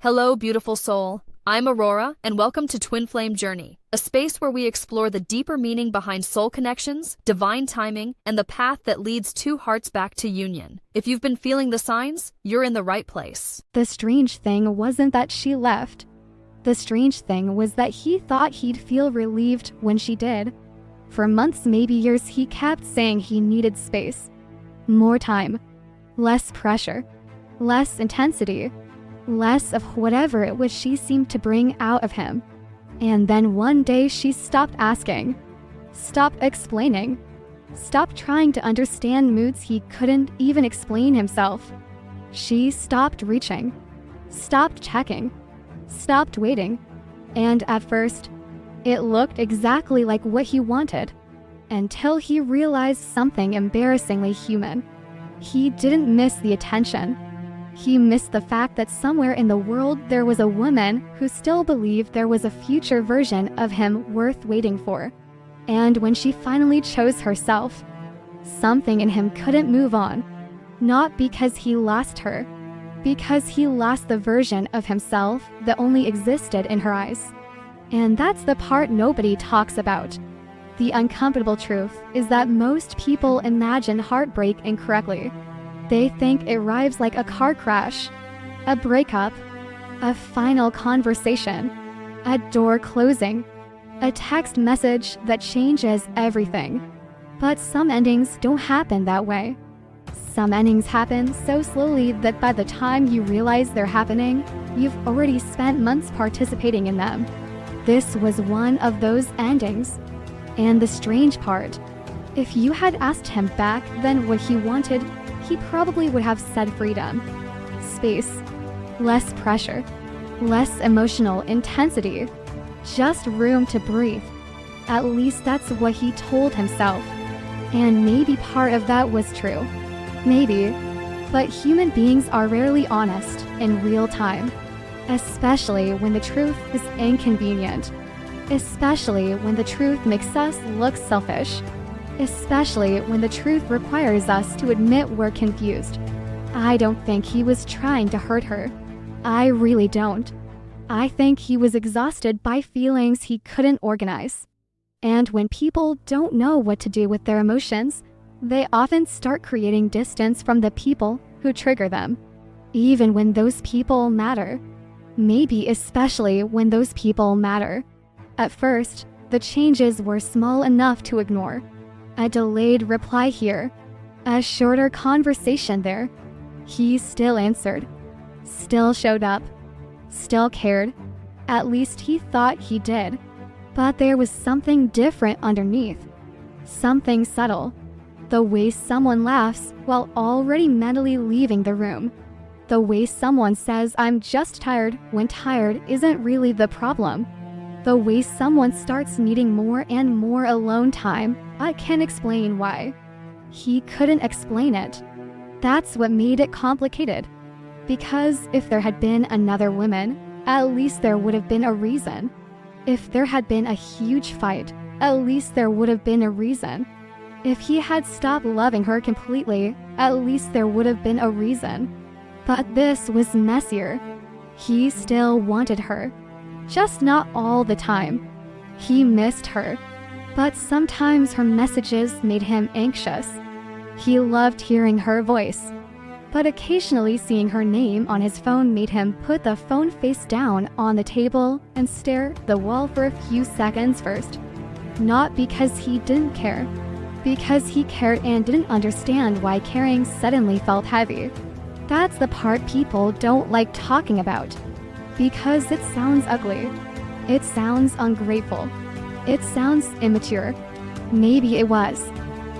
Hello, beautiful soul. I'm Aurora, and welcome to Twin Flame Journey, a space where we explore the deeper meaning behind soul connections, divine timing, and the path that leads two hearts back to union. If you've been feeling the signs, you're in the right place. The strange thing wasn't that she left. The strange thing was that he thought he'd feel relieved when she did. For months, maybe years, he kept saying he needed space. More time. Less pressure. Less intensity. Less of whatever it was she seemed to bring out of him. And then one day she stopped asking. Stopped explaining. Stopped trying to understand moods he couldn't even explain himself. She stopped reaching. Stopped checking. Stopped waiting. And at first, it looked exactly like what he wanted. Until he realized something embarrassingly human. He didn't miss the attention. He missed the fact that somewhere in the world there was a woman who still believed there was a future version of him worth waiting for. And when she finally chose herself, something in him couldn't move on. Not because he lost her, because he lost the version of himself that only existed in her eyes. And that's the part nobody talks about. The uncomfortable truth is that most people imagine heartbreak incorrectly. They think it arrives like a car crash, a breakup, a final conversation, a door closing, a text message that changes everything. But some endings don't happen that way. Some endings happen so slowly that by the time you realize they're happening, you've already spent months participating in them. This was one of those endings. And the strange part, if you had asked him back then what he wanted, he probably would have said freedom, space, less pressure, less emotional intensity, just room to breathe. At least that's what he told himself. And maybe part of that was true. Maybe. But human beings are rarely honest in real time, especially when the truth is inconvenient, especially when the truth makes us look selfish. Especially when the truth requires us to admit we're confused. I don't think he was trying to hurt her. I really don't. I think he was exhausted by feelings he couldn't organize. And when people don't know what to do with their emotions, they often start creating distance from the people who trigger them, even when those people matter. Maybe especially when those people matter. At first, the changes were small enough to ignore. A delayed reply here, a shorter conversation there. He still answered, still showed up, still cared. At least he thought he did. But there was something different underneath. Something subtle. The way someone laughs while already mentally leaving the room. The way someone says, "I'm just tired," when tired isn't really the problem. The way someone starts needing more and more alone time. I can't explain why. He couldn't explain it. That's what made it complicated. Because if there had been another woman, at least there would have been a reason. If there had been a huge fight, at least there would have been a reason. If he had stopped loving her completely, at least there would have been a reason. But this was messier. He still wanted her. Just not all the time. He missed her. But sometimes her messages made him anxious. He loved hearing her voice. But occasionally seeing her name on his phone made him put the phone face down on the table and stare at the wall for a few seconds first. Not because he didn't care. Because he cared and didn't understand why caring suddenly felt heavy. That's the part people don't like talking about. Because it sounds ugly. It sounds ungrateful. It sounds immature. Maybe it was.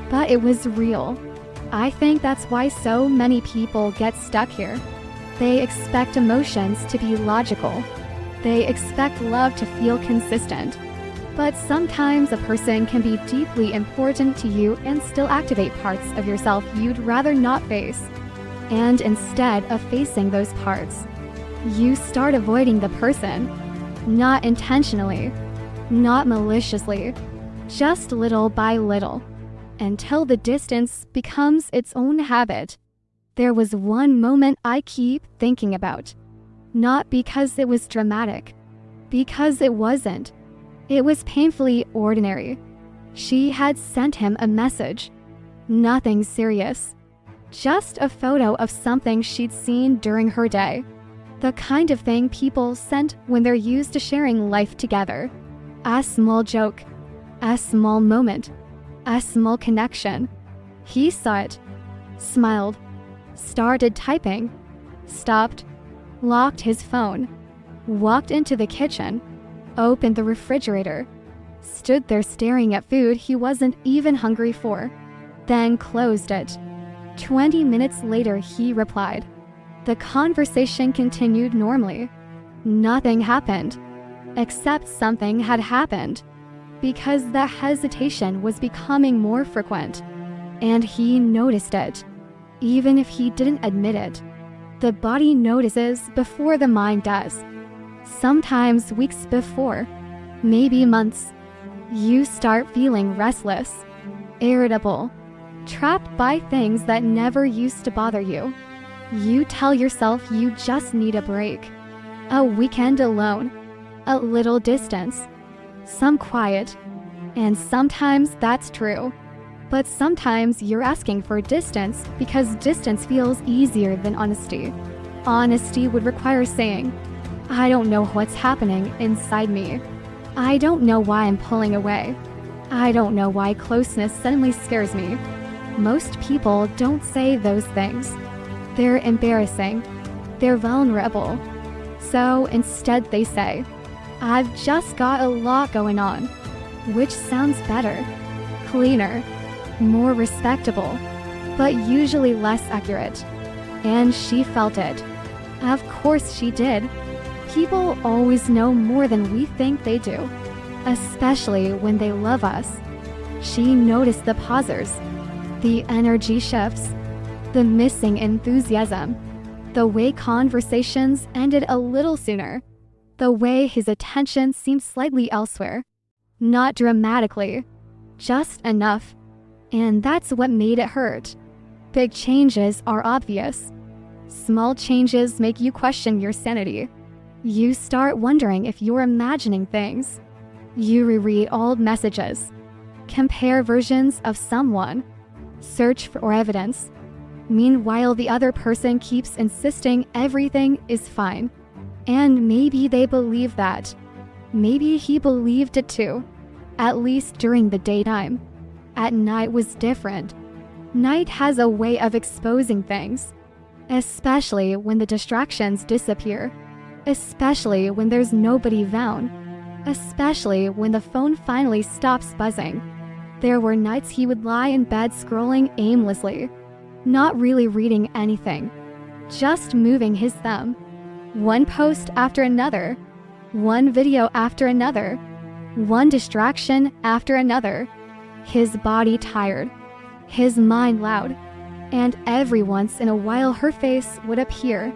But it was real. I think that's why so many people get stuck here. They expect emotions to be logical. They expect love to feel consistent. But sometimes a person can be deeply important to you and still activate parts of yourself you'd rather not face. And instead of facing those parts, you start avoiding the person. Not intentionally. Not maliciously, just little by little, until the distance becomes its own habit. There was one moment I keep thinking about. Not because it was dramatic, because it wasn't. It was painfully ordinary. She had sent him a message. Nothing serious. Just a photo of something she'd seen during her day. The kind of thing people sent when they're used to sharing life together. A small joke. A small moment. A small connection. He saw it. Smiled. Started typing. Stopped. Locked his phone. Walked into the kitchen. Opened the refrigerator. Stood there staring at food he wasn't even hungry for. Then closed it. 20 minutes later, he replied. The conversation continued normally. Nothing happened. Except something had happened. Because the hesitation was becoming more frequent. And he noticed it. Even if he didn't admit it. The body notices before the mind does. Sometimes weeks before. Maybe months. You start feeling restless. Irritable. Trapped by things that never used to bother you. You tell yourself you just need a break. A weekend alone. A little distance. Some quiet. And sometimes that's true. But sometimes you're asking for distance because distance feels easier than honesty. Honesty would require saying, I don't know what's happening inside me. I don't know why I'm pulling away. I don't know why closeness suddenly scares me. Most people don't say those things. They're embarrassing. They're vulnerable. So instead they say, I've just got a lot going on. Which sounds better, cleaner, more respectable, but usually less accurate. And she felt it. Of course she did. People always know more than we think they do, especially when they love us. She noticed the pausers, the energy shifts, the missing enthusiasm, the way conversations ended a little sooner, the way his attention seemed slightly elsewhere. Not dramatically, just enough. And that's what made it hurt. Big changes are obvious. Small changes make you question your sanity. You start wondering if you're imagining things. You reread old messages. Compare versions of someone. Search for evidence. Meanwhile, the other person keeps insisting everything is fine. And maybe they believe that. Maybe he believed it too. At least during the daytime. At night was different. Night has a way of exposing things. Especially when the distractions disappear. Especially when there's nobody around. Especially when the phone finally stops buzzing. There were nights he would lie in bed scrolling aimlessly. Not really reading anything. Just moving his thumb. One post after another. One video after another. One distraction after another. His body tired. His mind loud. And every once in a while her face would appear.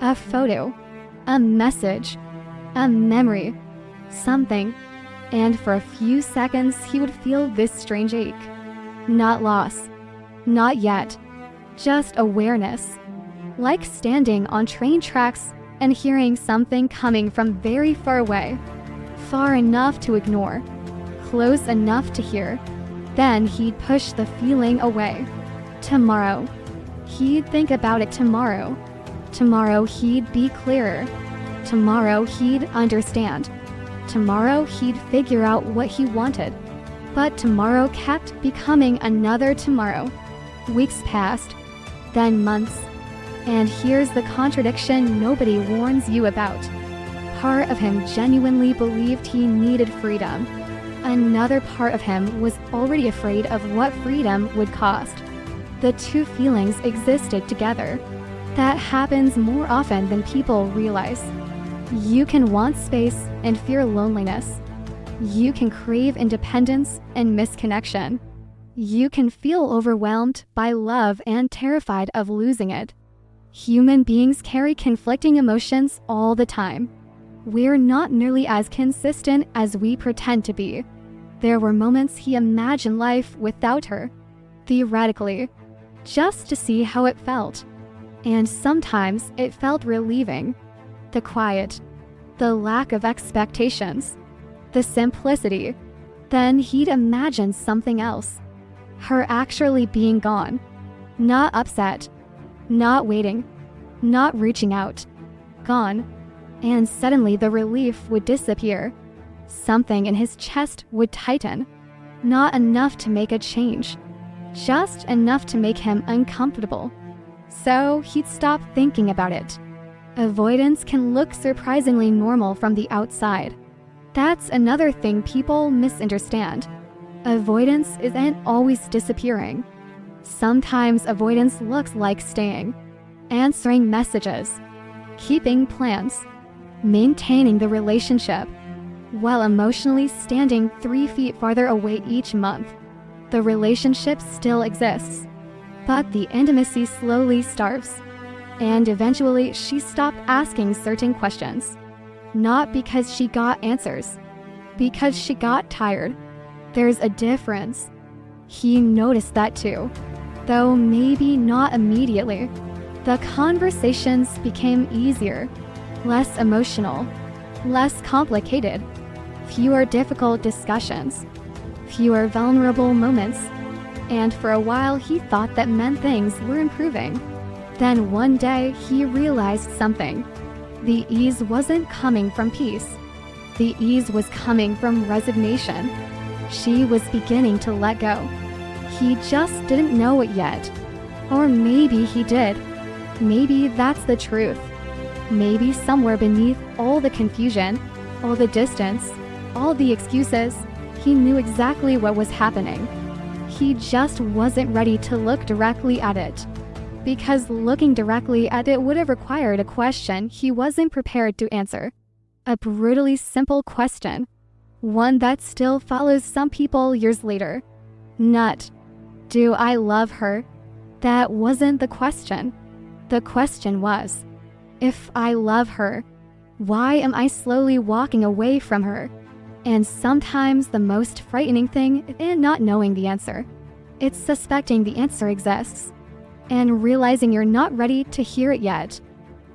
A photo. A message. A memory. Something. And for a few seconds he would feel this strange ache. Not loss. Not yet. Just awareness. Like standing on train tracks and hearing something coming from very far away. Far enough to ignore. Close enough to hear. Then he'd push the feeling away. Tomorrow. He'd think about it tomorrow. Tomorrow he'd be clearer. Tomorrow he'd understand. Tomorrow he'd figure out what he wanted. But tomorrow kept becoming another tomorrow. Weeks passed. Then months. And here's the contradiction nobody warns you about. Part of him genuinely believed he needed freedom. Another part of him was already afraid of what freedom would cost. The two feelings existed together. That happens more often than people realize. You can want space and fear loneliness. You can crave independence and miss connection. You can feel overwhelmed by love and terrified of losing it. Human beings carry conflicting emotions all the time. We're not nearly as consistent as we pretend to be. There were moments he imagined life without her, theoretically, just to see how it felt. And sometimes it felt relieving. the quiet, the lack of expectations, the simplicity. Then he'd imagine something else. Her actually being gone. Not upset. Not waiting. Not reaching out. Gone. And suddenly the relief would disappear. Something in his chest would tighten. Not enough to make a change. Just enough to make him uncomfortable. So he'd stop thinking about it. Avoidance can look surprisingly normal from the outside. That's another thing people misunderstand. Avoidance isn't always disappearing. Sometimes avoidance looks like staying, answering messages, keeping plans, maintaining the relationship, while emotionally standing 3 feet farther away each month. The relationship still exists, but the intimacy slowly starves. And eventually she stopped asking certain questions. Not because she got answers, because she got tired. There's a difference. He noticed that too, though maybe not immediately. The conversations became easier, less emotional, less complicated, fewer difficult discussions, fewer vulnerable moments. And for a while he thought that meant things were improving. Then one day he realized something. The ease wasn't coming from peace. The ease was coming from resignation. She was beginning to let go. He just didn't know it yet. Or maybe he did. Maybe that's the truth. Maybe somewhere beneath all the confusion, all the distance, all the excuses, he knew exactly what was happening. He just wasn't ready to look directly at it. Because looking directly at it would have required a question he wasn't prepared to answer. A brutally simple question. One that still follows some people years later. Not, do I love her? That wasn't the question. The question was, if I love her, why am I slowly walking away from her? And sometimes the most frightening thing is not knowing the answer. It's suspecting the answer exists and realizing you're not ready to hear it yet.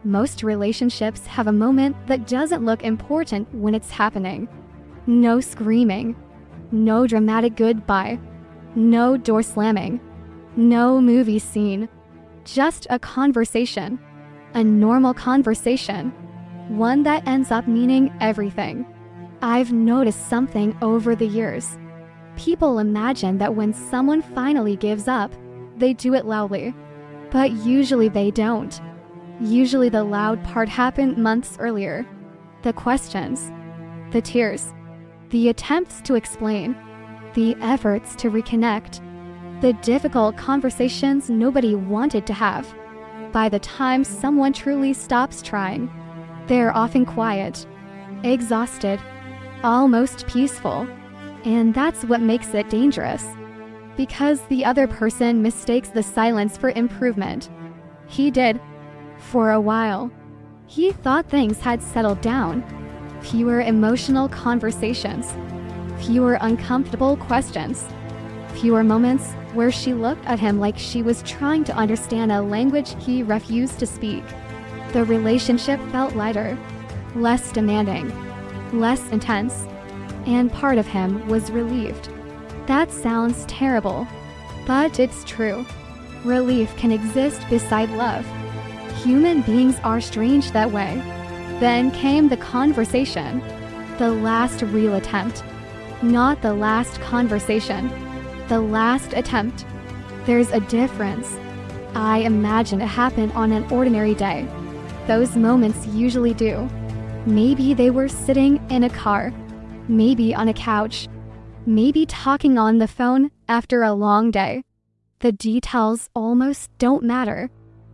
Most relationships have a moment that doesn't look important when it's happening. No screaming, no dramatic goodbye, no door slamming, no movie scene, just a conversation, a normal conversation, one that ends up meaning everything. I've noticed something over the years. People imagine that when someone finally gives up, they do it loudly. But usually they don't. Usually the loud part happened months earlier. The questions, the tears, the attempts to explain, the efforts to reconnect, the difficult conversations nobody wanted to have. By the time someone truly stops trying, they're often quiet, exhausted, almost peaceful. And that's what makes it dangerous. Because the other person mistakes the silence for improvement. He did. For a while. He thought things had settled down. Fewer emotional conversations. Fewer uncomfortable questions. Fewer moments where she looked at him like she was trying to understand a language he refused to speak. The relationship felt lighter, less demanding, less intense, and part of him was relieved. That sounds terrible, but it's true. Relief can exist beside love. Human beings are strange that way. Then came the conversation, the last real attempt. Not the last conversation, the last attempt. There's a difference. I imagine it happened on an ordinary day. Those moments usually do. Maybe they were sitting in a car, maybe on a couch, maybe talking on the phone after a long day. The details almost don't matter.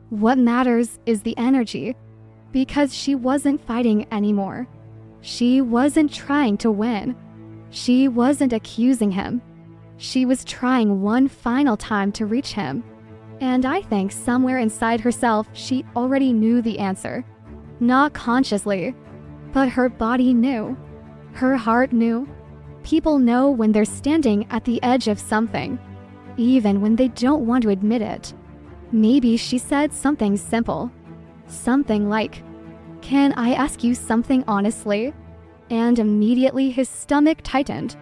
What matters is the energy, because she wasn't fighting anymore. She wasn't trying to win. She wasn't accusing him. She was trying one final time to reach him. And I think somewhere inside herself she already knew the answer. Not consciously, but her body knew. Her heart knew. People know when they're standing at the edge of something, even when they don't want to admit it. Maybe she said something simple. Something like, "Can I ask you something honestly?" And immediately his stomach tightened.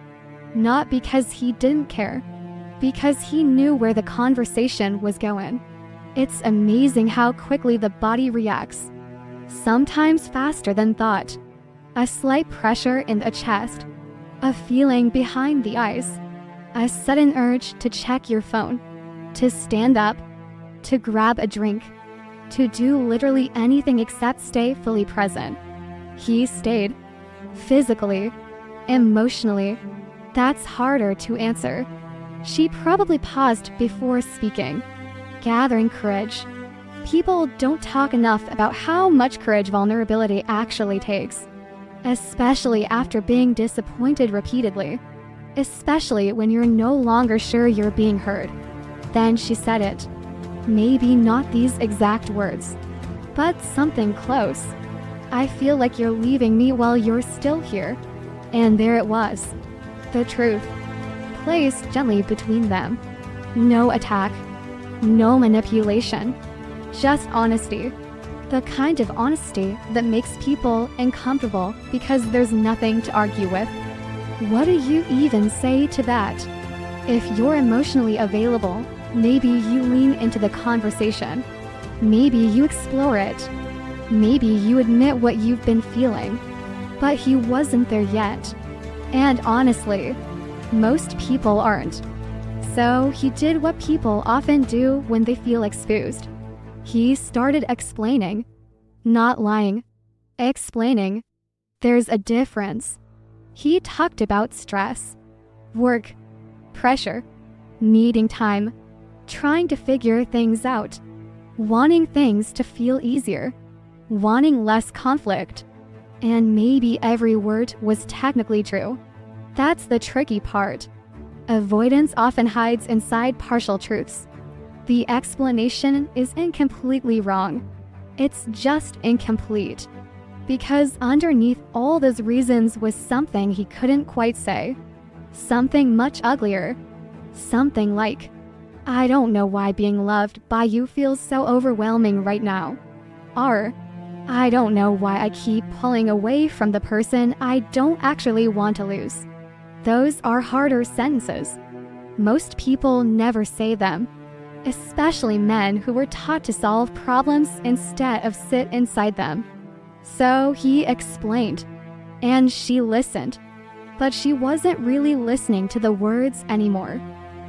Not because he didn't care, because he knew where the conversation was going. It's amazing how quickly the body reacts, sometimes faster than thought. A slight pressure in the chest, a feeling behind the eyes, a sudden urge to check your phone, to stand up, to grab a drink, to do literally anything except stay fully present. He stayed. Physically, emotionally. That's harder to answer. She probably paused before speaking, gathering courage. People don't talk enough about how much courage vulnerability actually takes, especially after being disappointed repeatedly, especially when you're no longer sure you're being heard. Then she said it. Maybe not these exact words, but something close. "I feel like you're leaving me while you're still here." And there it was. The truth, placed gently between them. No attack, no manipulation, just honesty. The kind of honesty that makes people uncomfortable because there's nothing to argue with. What do you even say to that? If you're emotionally available, maybe you lean into the conversation. Maybe you explore it. Maybe you admit what you've been feeling. But he wasn't there yet. And honestly, most people aren't. So he did what people often do when they feel exposed. He started explaining. Not lying. Explaining. There's a difference. He talked about stress, work, pressure, needing time, trying to figure things out, wanting things to feel easier, wanting less conflict. And maybe every word was technically true. That's the tricky part. Avoidance often hides inside partial truths. The explanation is incompletely wrong. It's just incomplete. Because underneath all those reasons was something he couldn't quite say. Something much uglier. Something like, "I don't know why being loved by you feels so overwhelming right now." Or, "I don't know why I keep pulling away from the person I don't actually want to lose." Those are harder sentences. Most people never say them, especially men who were taught to solve problems instead of sit inside them. So he explained, and she listened, but she wasn't really listening to the words anymore.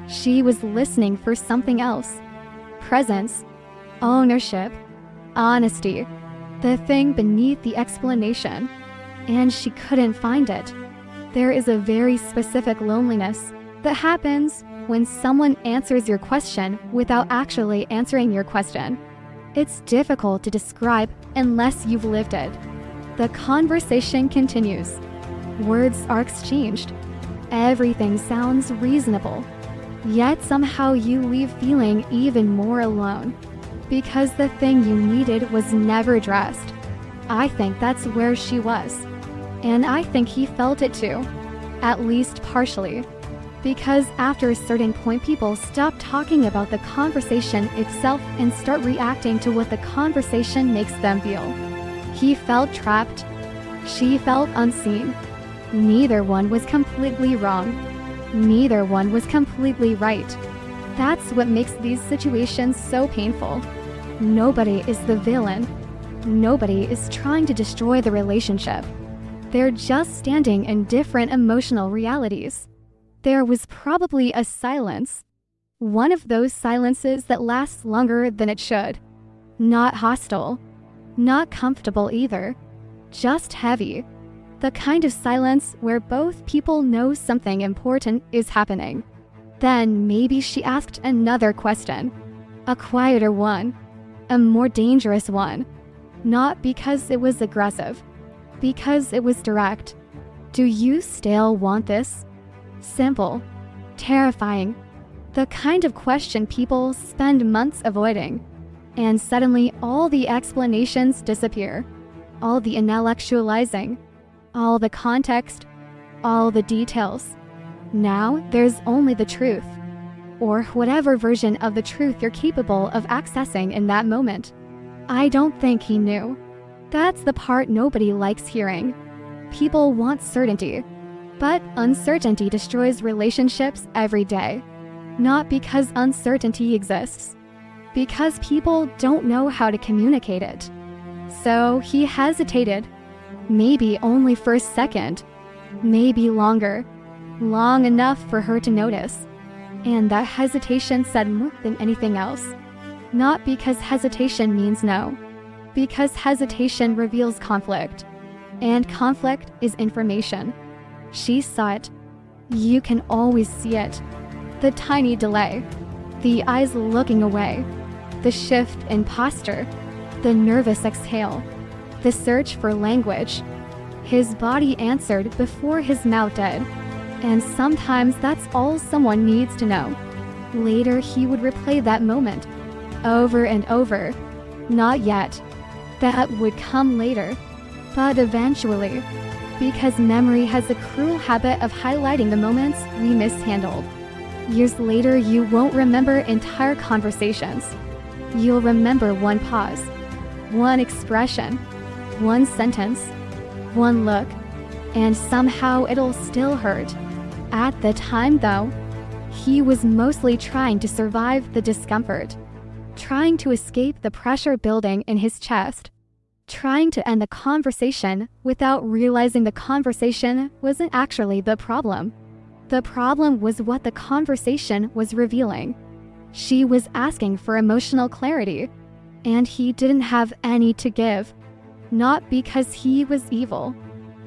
She was listening for something else. Presence, ownership, honesty, the thing beneath the explanation, and she couldn't find it. There is a very specific loneliness that happens when someone answers your question without actually answering your question. It's difficult to describe unless you've lived it. The conversation continues. Words are exchanged. Everything sounds reasonable. Yet somehow you leave feeling even more alone. Because the thing you needed was never addressed. I think that's where she was. And I think he felt it too. At least partially. Because after a certain point people stop talking about the conversation itself and start reacting to what the conversation makes them feel. He felt trapped. She felt unseen. Neither one was completely wrong. Neither one was completely right. That's what makes these situations so painful. Nobody is the villain. Nobody is trying to destroy the relationship. They're just standing in different emotional realities. There was probably a silence. One of those silences that lasts longer than it should. Not hostile. Not comfortable either. Just heavy. The kind of silence where both people know something important is happening. Then maybe she asked another question. A quieter one. A more dangerous one. Not because it was aggressive. Because it was direct. Do you still want this? Simple. Terrifying. The kind of question people spend months avoiding. And suddenly all the explanations disappear. All the intellectualizing. All the context. All the details. Now there's only the truth. Or whatever version of the truth you're capable of accessing in that moment. I don't think he knew. That's the part nobody likes hearing. People want certainty, but uncertainty destroys relationships every day. Not because uncertainty exists, because people don't know how to communicate it. So he hesitated, maybe only for a second, maybe longer, long enough for her to notice. And that hesitation said more than anything else. Not because hesitation means no, because hesitation reveals conflict, and conflict is information. She saw it. You can always see it. The tiny delay, the eyes looking away, the shift in posture, the nervous exhale, the search for language. His body answered before his mouth did, and sometimes that's all someone needs to know. Later, he would replay that moment, over and over. Not yet. That would come later, but eventually, because memory has a cruel habit of highlighting the moments we mishandled. Years later, you won't remember entire conversations. You'll remember one pause, one expression, one sentence, one look, and somehow it'll still hurt. At the time, though, he was mostly trying to survive the discomfort, trying to escape the pressure building in his chest, trying to end the conversation without realizing the conversation wasn't actually the problem. The problem was what the conversation was revealing. She was asking for emotional clarity, and he didn't have any to give. Not because he was evil,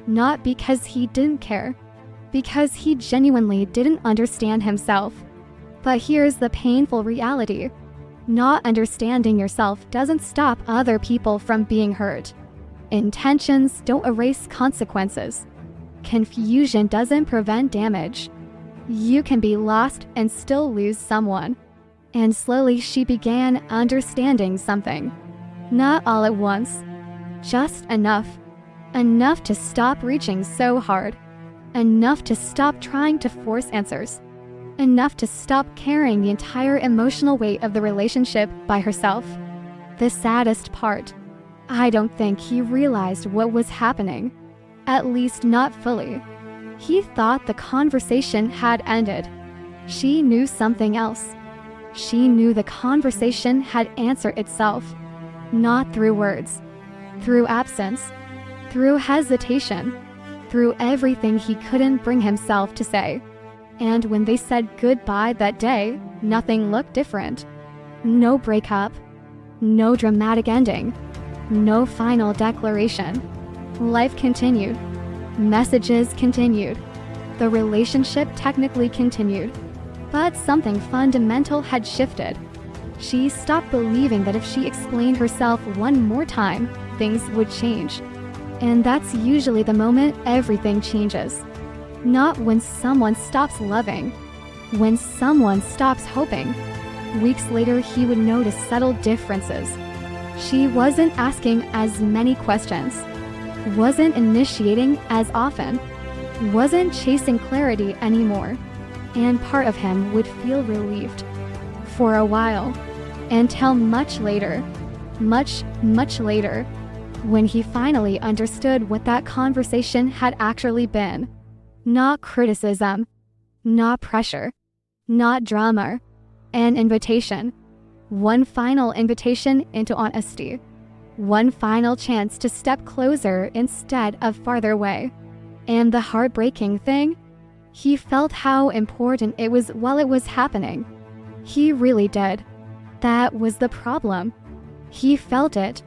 not because he didn't care, because he genuinely didn't understand himself. But here's the painful reality. Not understanding yourself doesn't stop other people from being hurt. Intentions don't erase consequences. Confusion doesn't prevent damage. You can be lost and still lose someone. And slowly she began understanding something. Not all at once. Just enough. Enough to stop reaching so hard. Enough to stop trying to force answers. Enough to stop carrying the entire emotional weight of the relationship by herself. The saddest part, I don't think he realized what was happening. At least not fully. He thought the conversation had ended. She knew something else. She knew the conversation had answered itself. Not through words. Through absence. Through hesitation. Through everything he couldn't bring himself to say. And when they said goodbye that day, nothing looked different. No breakup. No dramatic ending. No final declaration. Life continued. Messages continued. The relationship technically continued. But something fundamental had shifted. She stopped believing that if she explained herself one more time, things would change. And that's usually the moment everything changes. Not when someone stops loving, when someone stops hoping. Weeks later, he would notice subtle differences. She wasn't asking as many questions, wasn't initiating as often, wasn't chasing clarity anymore, and part of him would feel relieved. For a while, until much later, much later, when he finally understood what that conversation had actually been. Not criticism, not pressure, not drama, an invitation. One final invitation into honesty. One final chance to step closer instead of farther away. And the heartbreaking thing? He felt how important it was while it was happening. He really did. That was the problem. He felt it.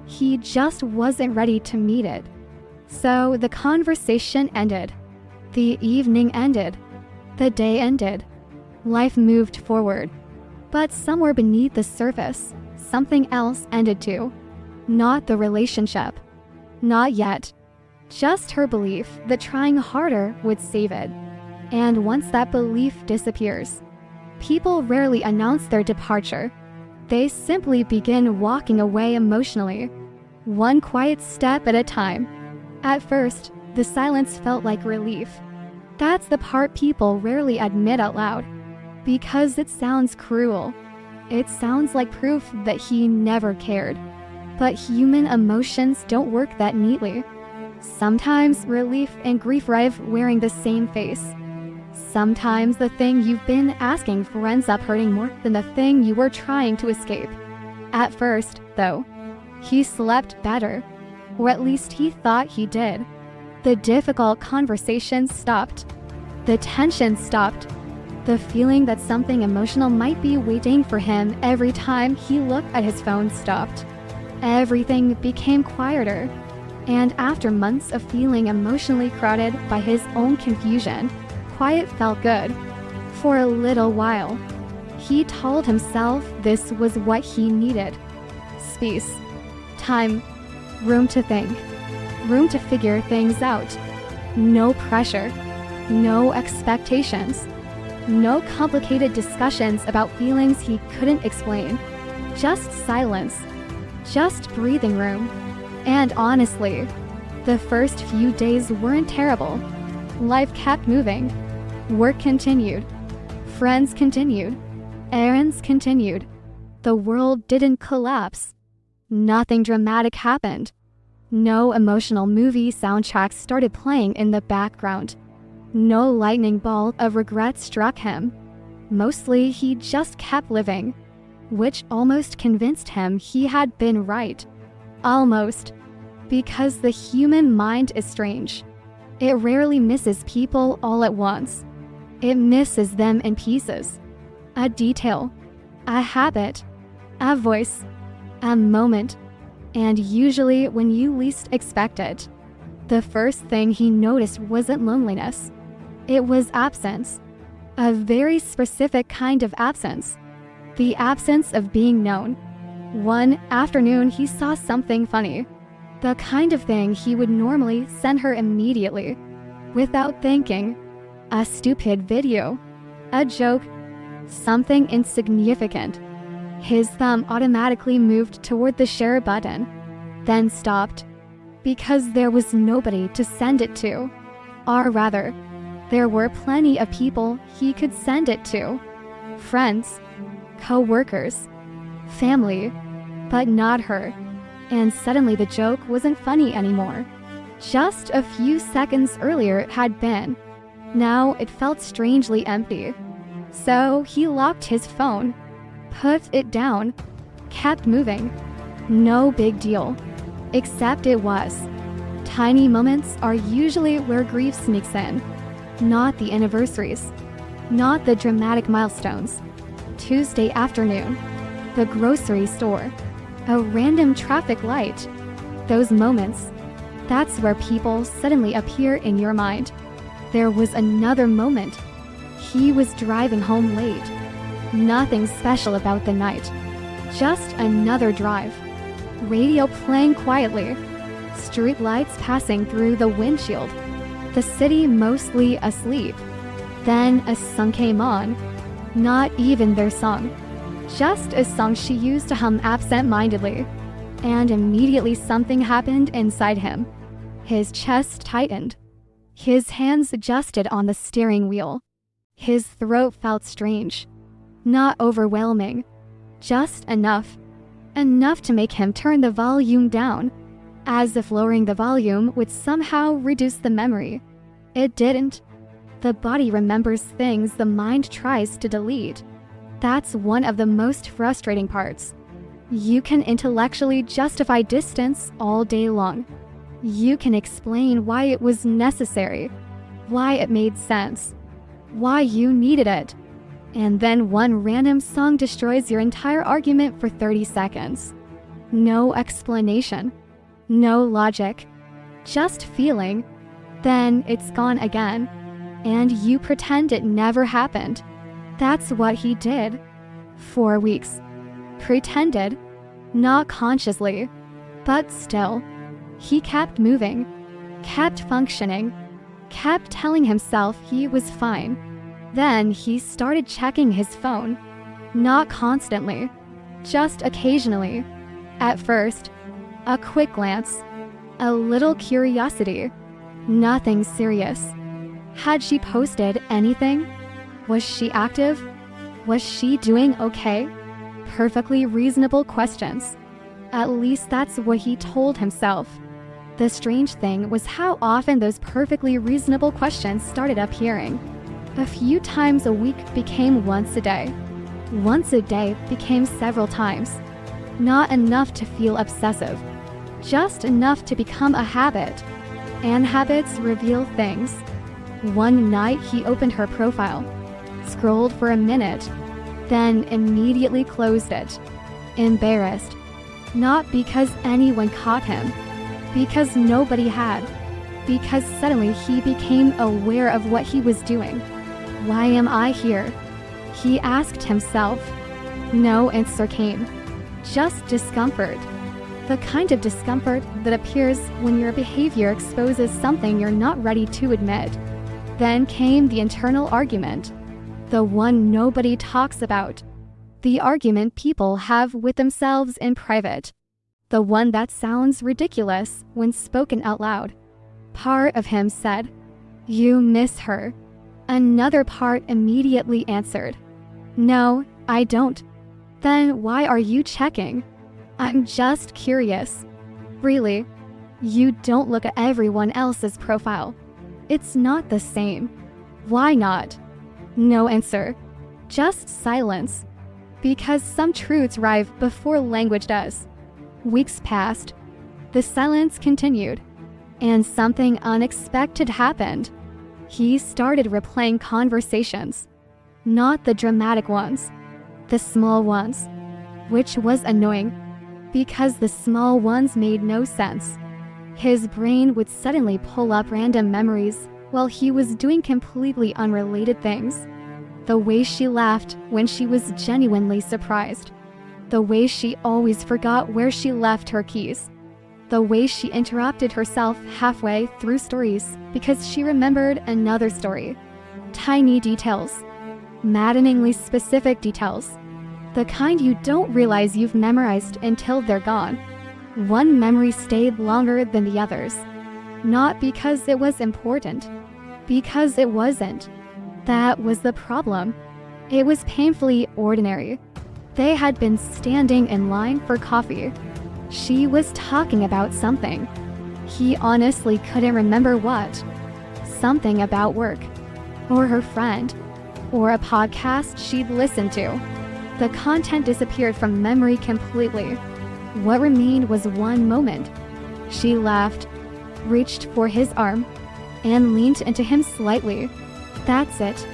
He just wasn't ready to meet it. So the conversation ended. The evening ended. The day ended. Life moved forward. But somewhere beneath the surface, something else ended too. Not the relationship. Not yet. Just her belief that trying harder would save it. And once that belief disappears, people rarely announce their departure. They simply begin walking away emotionally, one quiet step at a time. At first, the silence felt like relief. That's the part people rarely admit out loud, because it sounds cruel. It sounds like proof that he never cared. But human emotions don't work that neatly. Sometimes relief and grief arrive wearing the same face. Sometimes the thing you've been asking for ends up hurting more than the thing you were trying to escape. At first, though, he slept better, or at least he thought he did. The difficult conversations stopped. The tension stopped. The feeling that something emotional might be waiting for him every time he looked at his phone stopped. Everything became quieter. And after months of feeling emotionally crowded by his own confusion, quiet felt good. For a little while, he told himself this was what he needed. Space, time, room to think, room to figure things out. No pressure, no expectations, no complicated discussions about feelings he couldn't explain. Just silence, just breathing room. And honestly, the first few days weren't terrible. Life kept moving. Work continued. Friends continued. Errands continued. The world didn't collapse. Nothing dramatic happened. No emotional movie soundtracks started playing in the background. No lightning bolt of regret struck him. Mostly, he just kept living, which almost convinced him he had been right. Almost. Because the human mind is strange. It rarely misses people all at once. It misses them in pieces. A detail, a habit, a voice, a moment, and usually when you least expect it. The first thing he noticed wasn't loneliness. It was absence. A very specific kind of absence. The absence of being known. One afternoon he saw something funny. The kind of thing he would normally send her immediately, without thinking. A stupid video. A joke. Something insignificant. His thumb automatically moved toward the share button, then stopped. Because there was nobody to send it to. Or rather, there were plenty of people he could send it to. Friends, co-workers, family, but not her. And suddenly the joke wasn't funny anymore. Just a few seconds earlier it had been. Now it felt strangely empty. So he locked his phone, put it down, kept moving. No big deal. Except it was. Tiny moments are usually where grief sneaks in. Not the anniversaries. Not the dramatic milestones. Tuesday afternoon. The grocery store. A random traffic light. Those moments. That's where people suddenly appear in your mind. There was another moment. He was driving home late. Nothing special about the night. Just another drive. Radio playing quietly. Street lights passing through the windshield. The city mostly asleep. Then a song came on. Not even their song. Just a song she used to hum absent-mindedly. And immediately something happened inside him. His chest tightened. His hands adjusted on the steering wheel. His throat felt strange. Not overwhelming. Just enough. Enough to make him turn the volume down. As if lowering the volume would somehow reduce the memory. It didn't. The body remembers things the mind tries to delete. That's one of the most frustrating parts. You can intellectually justify distance all day long. You can explain why it was necessary, why it made sense, why you needed it. And then one random song destroys your entire argument for 30 seconds. No explanation, no logic, just feeling. Then it's gone again, and you pretend it never happened. That's what he did. 4 weeks. Pretended, not consciously, but still. He kept moving, kept functioning, kept telling himself he was fine. Then he started checking his phone. Not constantly, just occasionally. At first, a quick glance, a little curiosity. Nothing serious. Had she posted anything? Was she active? Was she doing okay? Perfectly reasonable questions. At least that's what he told himself. The strange thing was how often those perfectly reasonable questions started appearing. A few times a week became once a day. Once a day became several times. Not enough to feel obsessive. Just enough to become a habit. And habits reveal things. One night he opened her profile, scrolled for a minute, then immediately closed it. Embarrassed. Not because anyone caught him. Because nobody had. Because suddenly he became aware of what he was doing. Why am I here? He asked himself. No answer came. Just discomfort. The kind of discomfort that appears when your behavior exposes something you're not ready to admit. Then came the internal argument. The one nobody talks about. The argument people have with themselves in private. The one that sounds ridiculous when spoken out loud. Part of him said, "You miss her." Another part immediately answered, "No, I don't." Then why are you checking? I'm just curious. Really? You don't look at everyone else's profile. It's not the same. Why not? No answer. Just silence. Because some truths arrive before language does. Weeks passed. The silence continued. And something unexpected happened. He started replaying conversations. Not the dramatic ones. The small ones. Which was annoying. Because the small ones made no sense. His brain would suddenly pull up random memories while he was doing completely unrelated things. The way she laughed when she was genuinely surprised. The way she always forgot where she left her keys. The way she interrupted herself halfway through stories because she remembered another story. Tiny details. Maddeningly specific details. The kind you don't realize you've memorized until they're gone. One memory stayed longer than the others. Not because it was important. Because it wasn't. That was the problem. It was painfully ordinary. They had been standing in line for coffee. She was talking about something. He honestly couldn't remember what. Something about work. Or her friend. Or a podcast she'd listened to. The content disappeared from memory completely. What remained was one moment. She laughed, reached for his arm, and leaned into him slightly. That's it.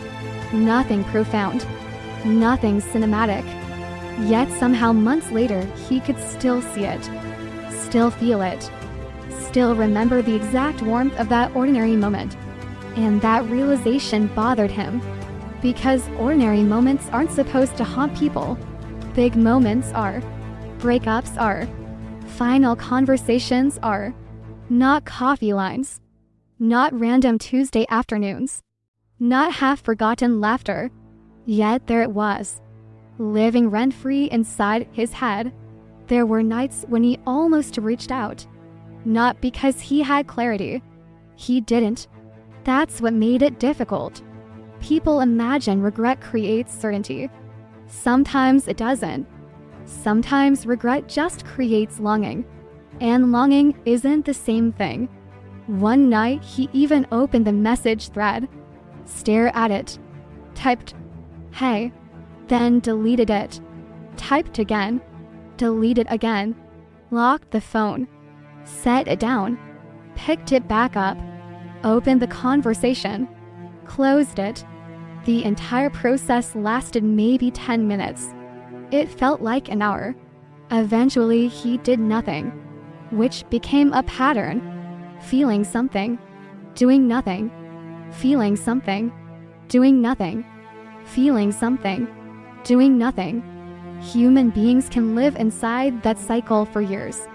Nothing profound. Nothing cinematic. Yet somehow months later, he could still see it. Still feel it. Still remember the exact warmth of that ordinary moment. And that realization bothered him. Because ordinary moments aren't supposed to haunt people. Big moments are. Breakups are. Final conversations are. Not coffee lines. Not random Tuesday afternoons. Not half-forgotten laughter. Yet there it was. Living rent-free inside his head. There were nights when he almost reached out. Not because he had clarity. He didn't. That's what made it difficult. People imagine regret creates certainty. Sometimes it doesn't. Sometimes regret just creates longing. And longing isn't the same thing. One night, he even opened the message thread. Stared at it. Typed, "Hey." Then deleted it. Typed again. Deleted again. Locked the phone. Set it down. Picked it back up. Opened the conversation. Closed it. The entire process lasted maybe 10 minutes. It felt like an hour. Eventually, he did nothing, which became a pattern. Feeling something. Doing nothing. Feeling something. Doing nothing. Feeling something. Doing nothing. Human beings can live inside that cycle for years.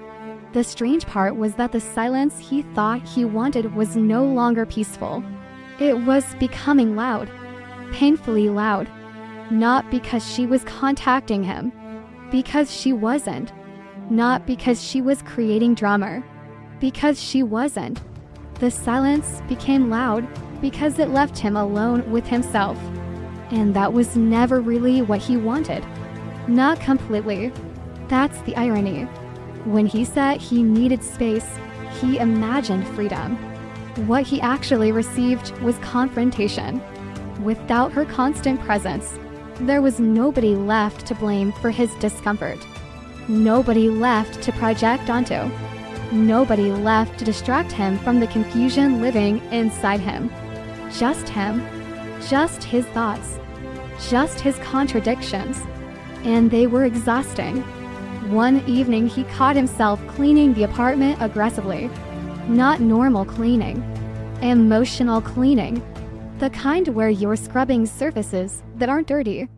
The strange part was that the silence he thought he wanted was no longer peaceful. It was becoming loud. Painfully loud. Not because she was contacting him. Because she wasn't. Not because she was creating drama. Because she wasn't. The silence became loud because it left him alone with himself. And that was never really what he wanted. Not completely. That's the irony. When he said he needed space, he imagined freedom. What he actually received was confrontation. Without her constant presence, there was nobody left to blame for his discomfort. Nobody left to project onto. Nobody left to distract him from the confusion living inside him. Just him. Just his thoughts. Just his contradictions. And they were exhausting. One evening he caught himself cleaning the apartment aggressively. Not normal cleaning. Emotional cleaning. The kind where you're scrubbing surfaces that aren't dirty.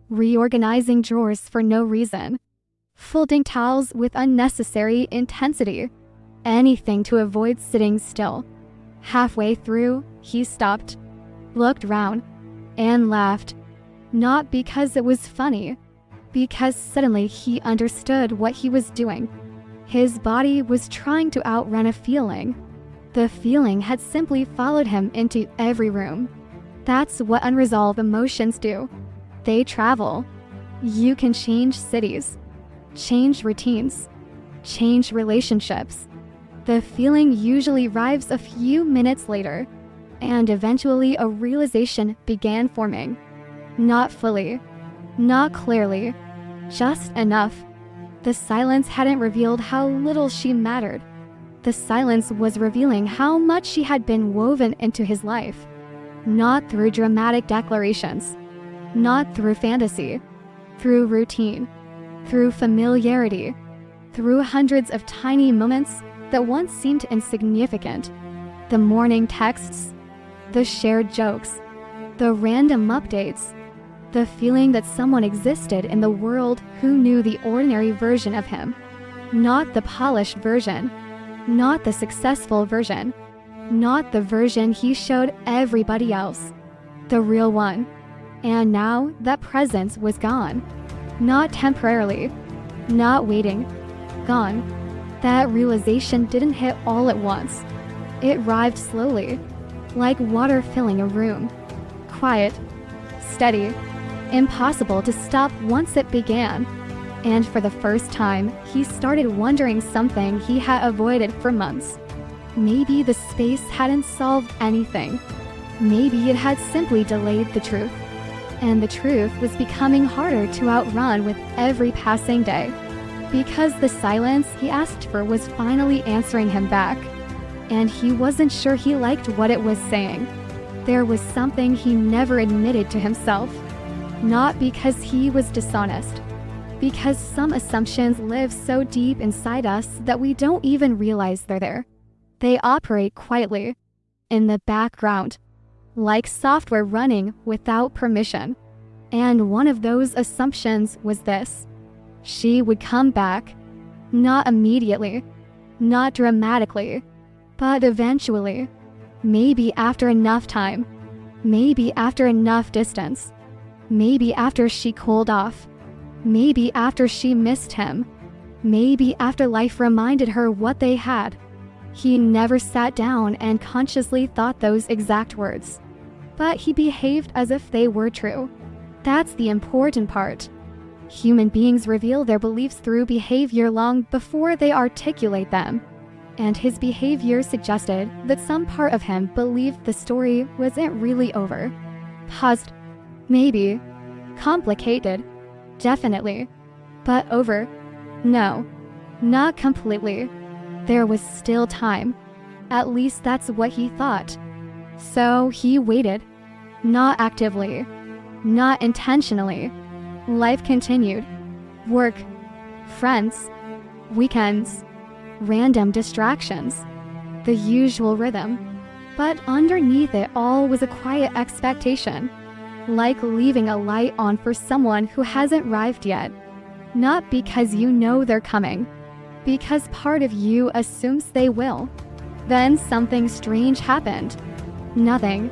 Reorganizing drawers for no reason. Folding towels with unnecessary intensity. Anything to avoid sitting still. Halfway through, he stopped, looked round, and laughed. Not because it was funny, because suddenly he understood what he was doing. His body was trying to outrun a feeling. The feeling had simply followed him into every room. That's what unresolved emotions do. They travel. You can change cities, change routines, change relationships. The feeling usually arrives a few minutes later, and eventually a realization began forming. Not fully, not clearly, just enough. The silence hadn't revealed how little she mattered. The silence was revealing how much she had been woven into his life. Not through dramatic declarations, not through fantasy, through routine, through familiarity, through hundreds of tiny moments that once seemed insignificant. The morning texts, the shared jokes, the random updates, the feeling that someone existed in the world who knew the ordinary version of him. Not the polished version, not the successful version, not the version he showed everybody else. The real one. And now that presence was gone. Not temporarily, not waiting, gone. That realization didn't hit all at once. It arrived slowly, like water filling a room. Quiet, steady, impossible to stop once it began. And for the first time, he started wondering something he had avoided for months. Maybe the space hadn't solved anything. Maybe it had simply delayed the truth. And the truth was becoming harder to outrun with every passing day. Because the silence he asked for was finally answering him back. And he wasn't sure he liked what it was saying. There was something he never admitted to himself. Not because he was dishonest. Because some assumptions live so deep inside us that we don't even realize they're there. They operate quietly, in the background, like software running without permission. And one of those assumptions was this. She would come back. Not immediately, not dramatically, but eventually. Maybe after enough time. Maybe after enough distance. Maybe after she cooled off. Maybe after she missed him. Maybe after life reminded her what they had. He never sat down and consciously thought those exact words. But he behaved as if they were true. That's the important part. Human beings reveal their beliefs through behavior long before they articulate them. And his behavior suggested that some part of him believed the story wasn't really over. Paused. Maybe. Complicated. Definitely. But over. No. Not completely. There was still time. At least that's what he thought. So he waited. Not actively. Not intentionally. Life continued. Work. Friends. Weekends. Random distractions. The usual rhythm. But underneath it all was a quiet expectation. Like leaving a light on for someone who hasn't arrived yet. Not because you know they're coming. Because part of you assumes they will. Then something strange happened. Nothing.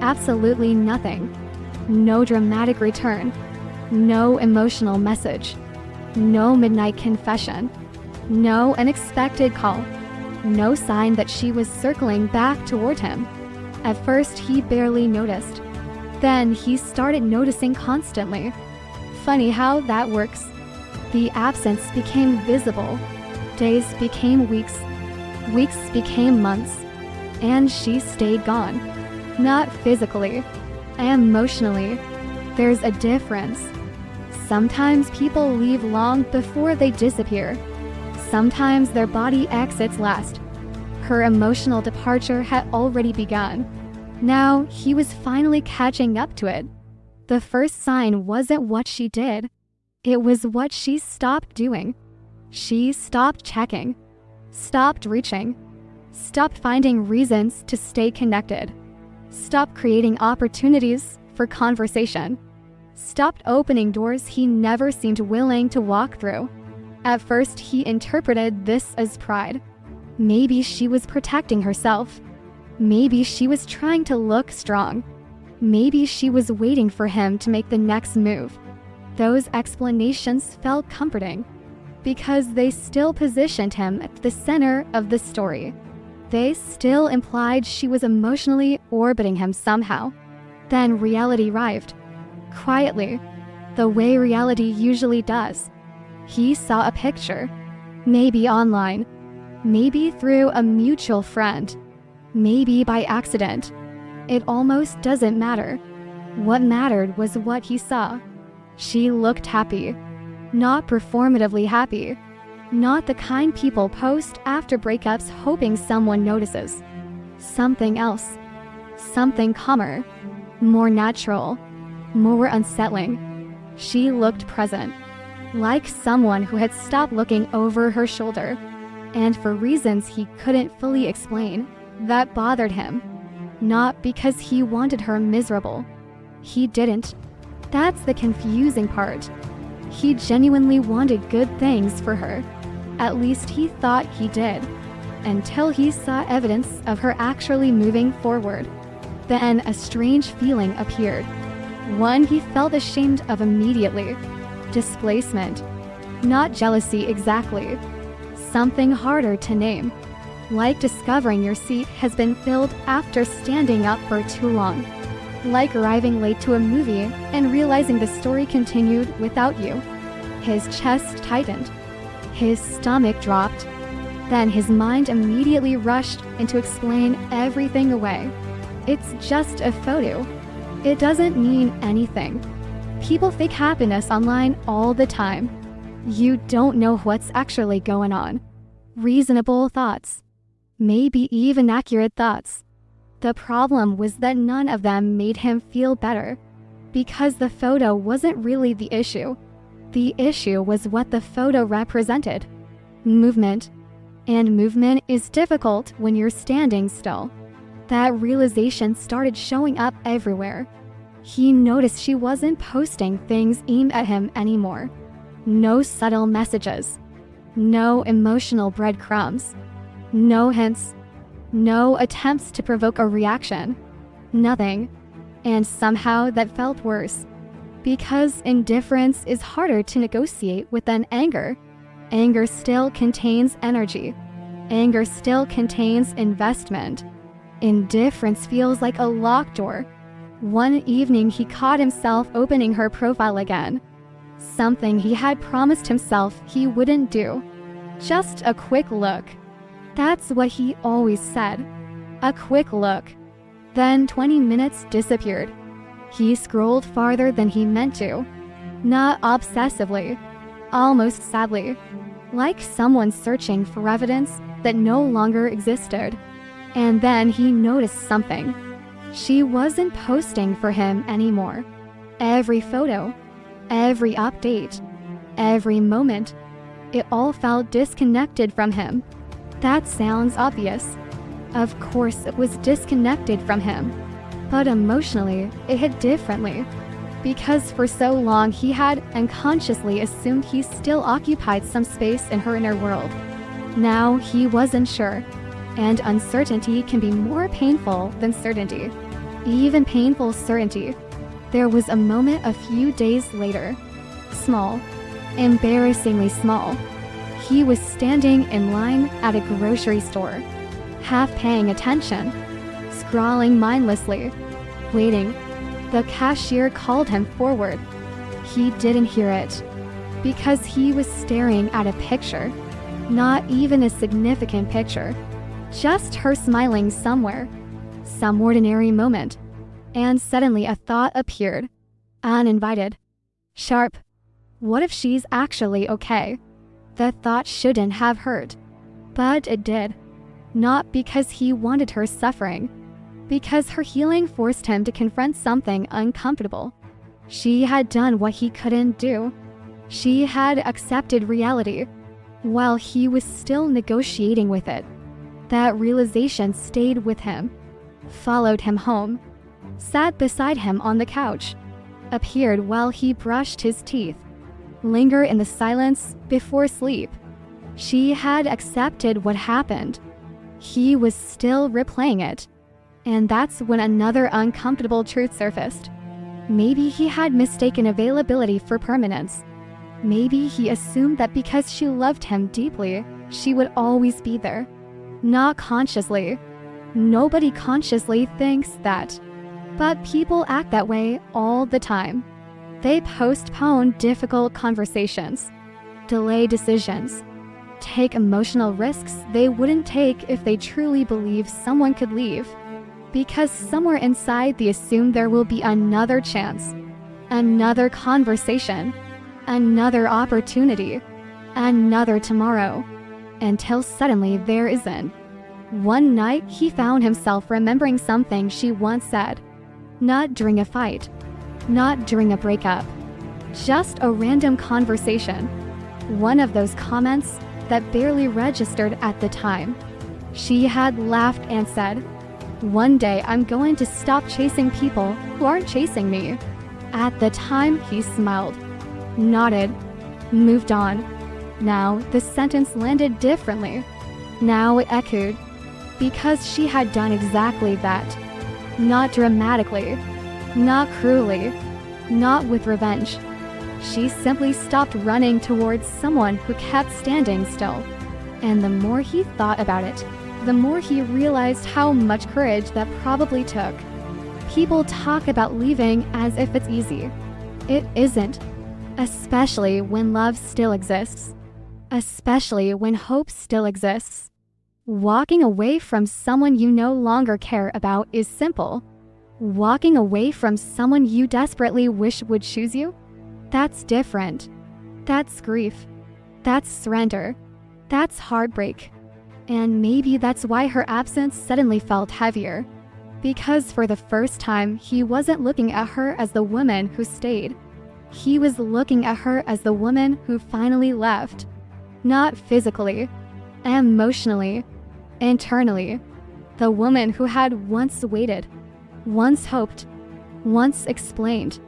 Absolutely nothing. No dramatic return. No emotional message. No midnight confession. No unexpected call. No sign that she was circling back toward him. At first, he barely noticed. Then he started noticing constantly. Funny how that works. The absence became visible. Days became weeks. Weeks became months. And she stayed gone. Not physically, emotionally. There's a difference. Sometimes people leave long before they disappear. Sometimes their body exits last. Her emotional departure had already begun. Now he was finally catching up to it. The first sign wasn't what she did. It was what she stopped doing. She stopped checking, stopped reaching, stopped finding reasons to stay connected, stopped creating opportunities for conversation, stopped opening doors he never seemed willing to walk through. At first, he interpreted this as pride. Maybe she was protecting herself. Maybe she was trying to look strong. Maybe she was waiting for him to make the next move. Those explanations felt comforting because they still positioned him at the center of the story. They still implied she was emotionally orbiting him somehow. Then reality arrived. Quietly, the way reality usually does. He saw a picture, maybe online, maybe through a mutual friend, maybe by accident. It almost doesn't matter. What mattered was what he saw. She looked happy, not performatively happy, not the kind people post after breakups hoping someone notices. Something else, something calmer, more natural, more unsettling. She looked present, like someone who had stopped looking over her shoulder, and for reasons he couldn't fully explain, that bothered him. Not because he wanted her miserable. He didn't. That's the confusing part. He genuinely wanted good things for her. At least he thought he did, until he saw evidence of her actually moving forward. Then a strange feeling appeared. One he felt ashamed of immediately. Displacement. Not jealousy exactly. Something harder to name. Like discovering your seat has been filled after standing up for too long. Like arriving late to a movie and realizing the story continued without you. His chest tightened. His stomach dropped. Then his mind immediately rushed in to explain everything away. It's just a photo. It doesn't mean anything. People fake happiness online all the time. You don't know what's actually going on. Reasonable thoughts. Maybe even accurate thoughts. The problem was that none of them made him feel better, because the photo wasn't really the issue. The issue was what the photo represented. Movement. And movement is difficult when you're standing still. That realization started showing up everywhere. He noticed she wasn't posting things aimed at him anymore. No subtle messages. No emotional breadcrumbs. No hints. No attempts to provoke a reaction. Nothing. And somehow that felt worse. Because indifference is harder to negotiate with than anger. Anger still contains energy. Anger still contains investment. Indifference feels like a locked door. One evening he caught himself opening her profile again. Something he had promised himself he wouldn't do. Just a quick look. That's what he always said. A quick look. Then 20 minutes disappeared. He scrolled farther than he meant to. Not obsessively. Almost sadly. Like someone searching for evidence that no longer existed. And then he noticed something. She wasn't posting for him anymore. Every photo, every update, every moment, it all felt disconnected from him. That sounds obvious. Of course it was disconnected from him. But emotionally, it hit differently. Because for so long he had unconsciously assumed he still occupied some space in her inner world. Now he wasn't sure. And uncertainty can be more painful than certainty. Even painful certainty. There was a moment a few days later. Small. Embarrassingly small. He was standing in line at a grocery store, half paying attention, scrolling mindlessly, waiting. The cashier called him forward. He didn't hear it, because he was staring at a picture. Not even a significant picture. Just her smiling somewhere. Some ordinary moment. And suddenly a thought appeared. Uninvited. Sharp. What if she's actually okay? The thought shouldn't have hurt. But it did. Not because he wanted her suffering. Because her healing forced him to confront something uncomfortable. She had done what he couldn't do. She had accepted reality, while he was still negotiating with it. That realization stayed with him, followed him home, sat beside him on the couch, appeared while he brushed his teeth, lingered in the silence before sleep. She had accepted what happened. He was still replaying it. And that's when another uncomfortable truth surfaced. Maybe he had mistaken availability for permanence. Maybe he assumed that because she loved him deeply, she would always be there. Not consciously. Nobody consciously thinks that. But people act that way all the time. They postpone difficult conversations, delay decisions, take emotional risks they wouldn't take if they truly believe someone could leave. Because somewhere inside they assume there will be another chance, another conversation, another opportunity, another tomorrow, until suddenly there isn't. One night he found himself remembering something she once said. Not during a fight, not during a breakup, just a random conversation. One of those comments that barely registered at the time. She had laughed and said, "One day I'm going to stop chasing people who aren't chasing me." At the time, he smiled, nodded, moved on. Now the sentence landed differently. Now it echoed, because she had done exactly that. Not dramatically, not cruelly, not with revenge. She simply stopped running towards someone who kept standing still. And the more he thought about it, the more he realized how much courage that probably took. People talk about leaving as if it's easy. It isn't, especially when love still exists, especially when hope still exists. Walking away from someone you no longer care about is simple. Walking away from someone you desperately wish would choose you? That's different. That's grief. That's surrender. That's heartbreak. And maybe that's why her absence suddenly felt heavier. Because for the first time, he wasn't looking at her as the woman who stayed. He was looking at her as the woman who finally left. Not physically, emotionally, internally. The woman who had once waited, once hoped, once explained,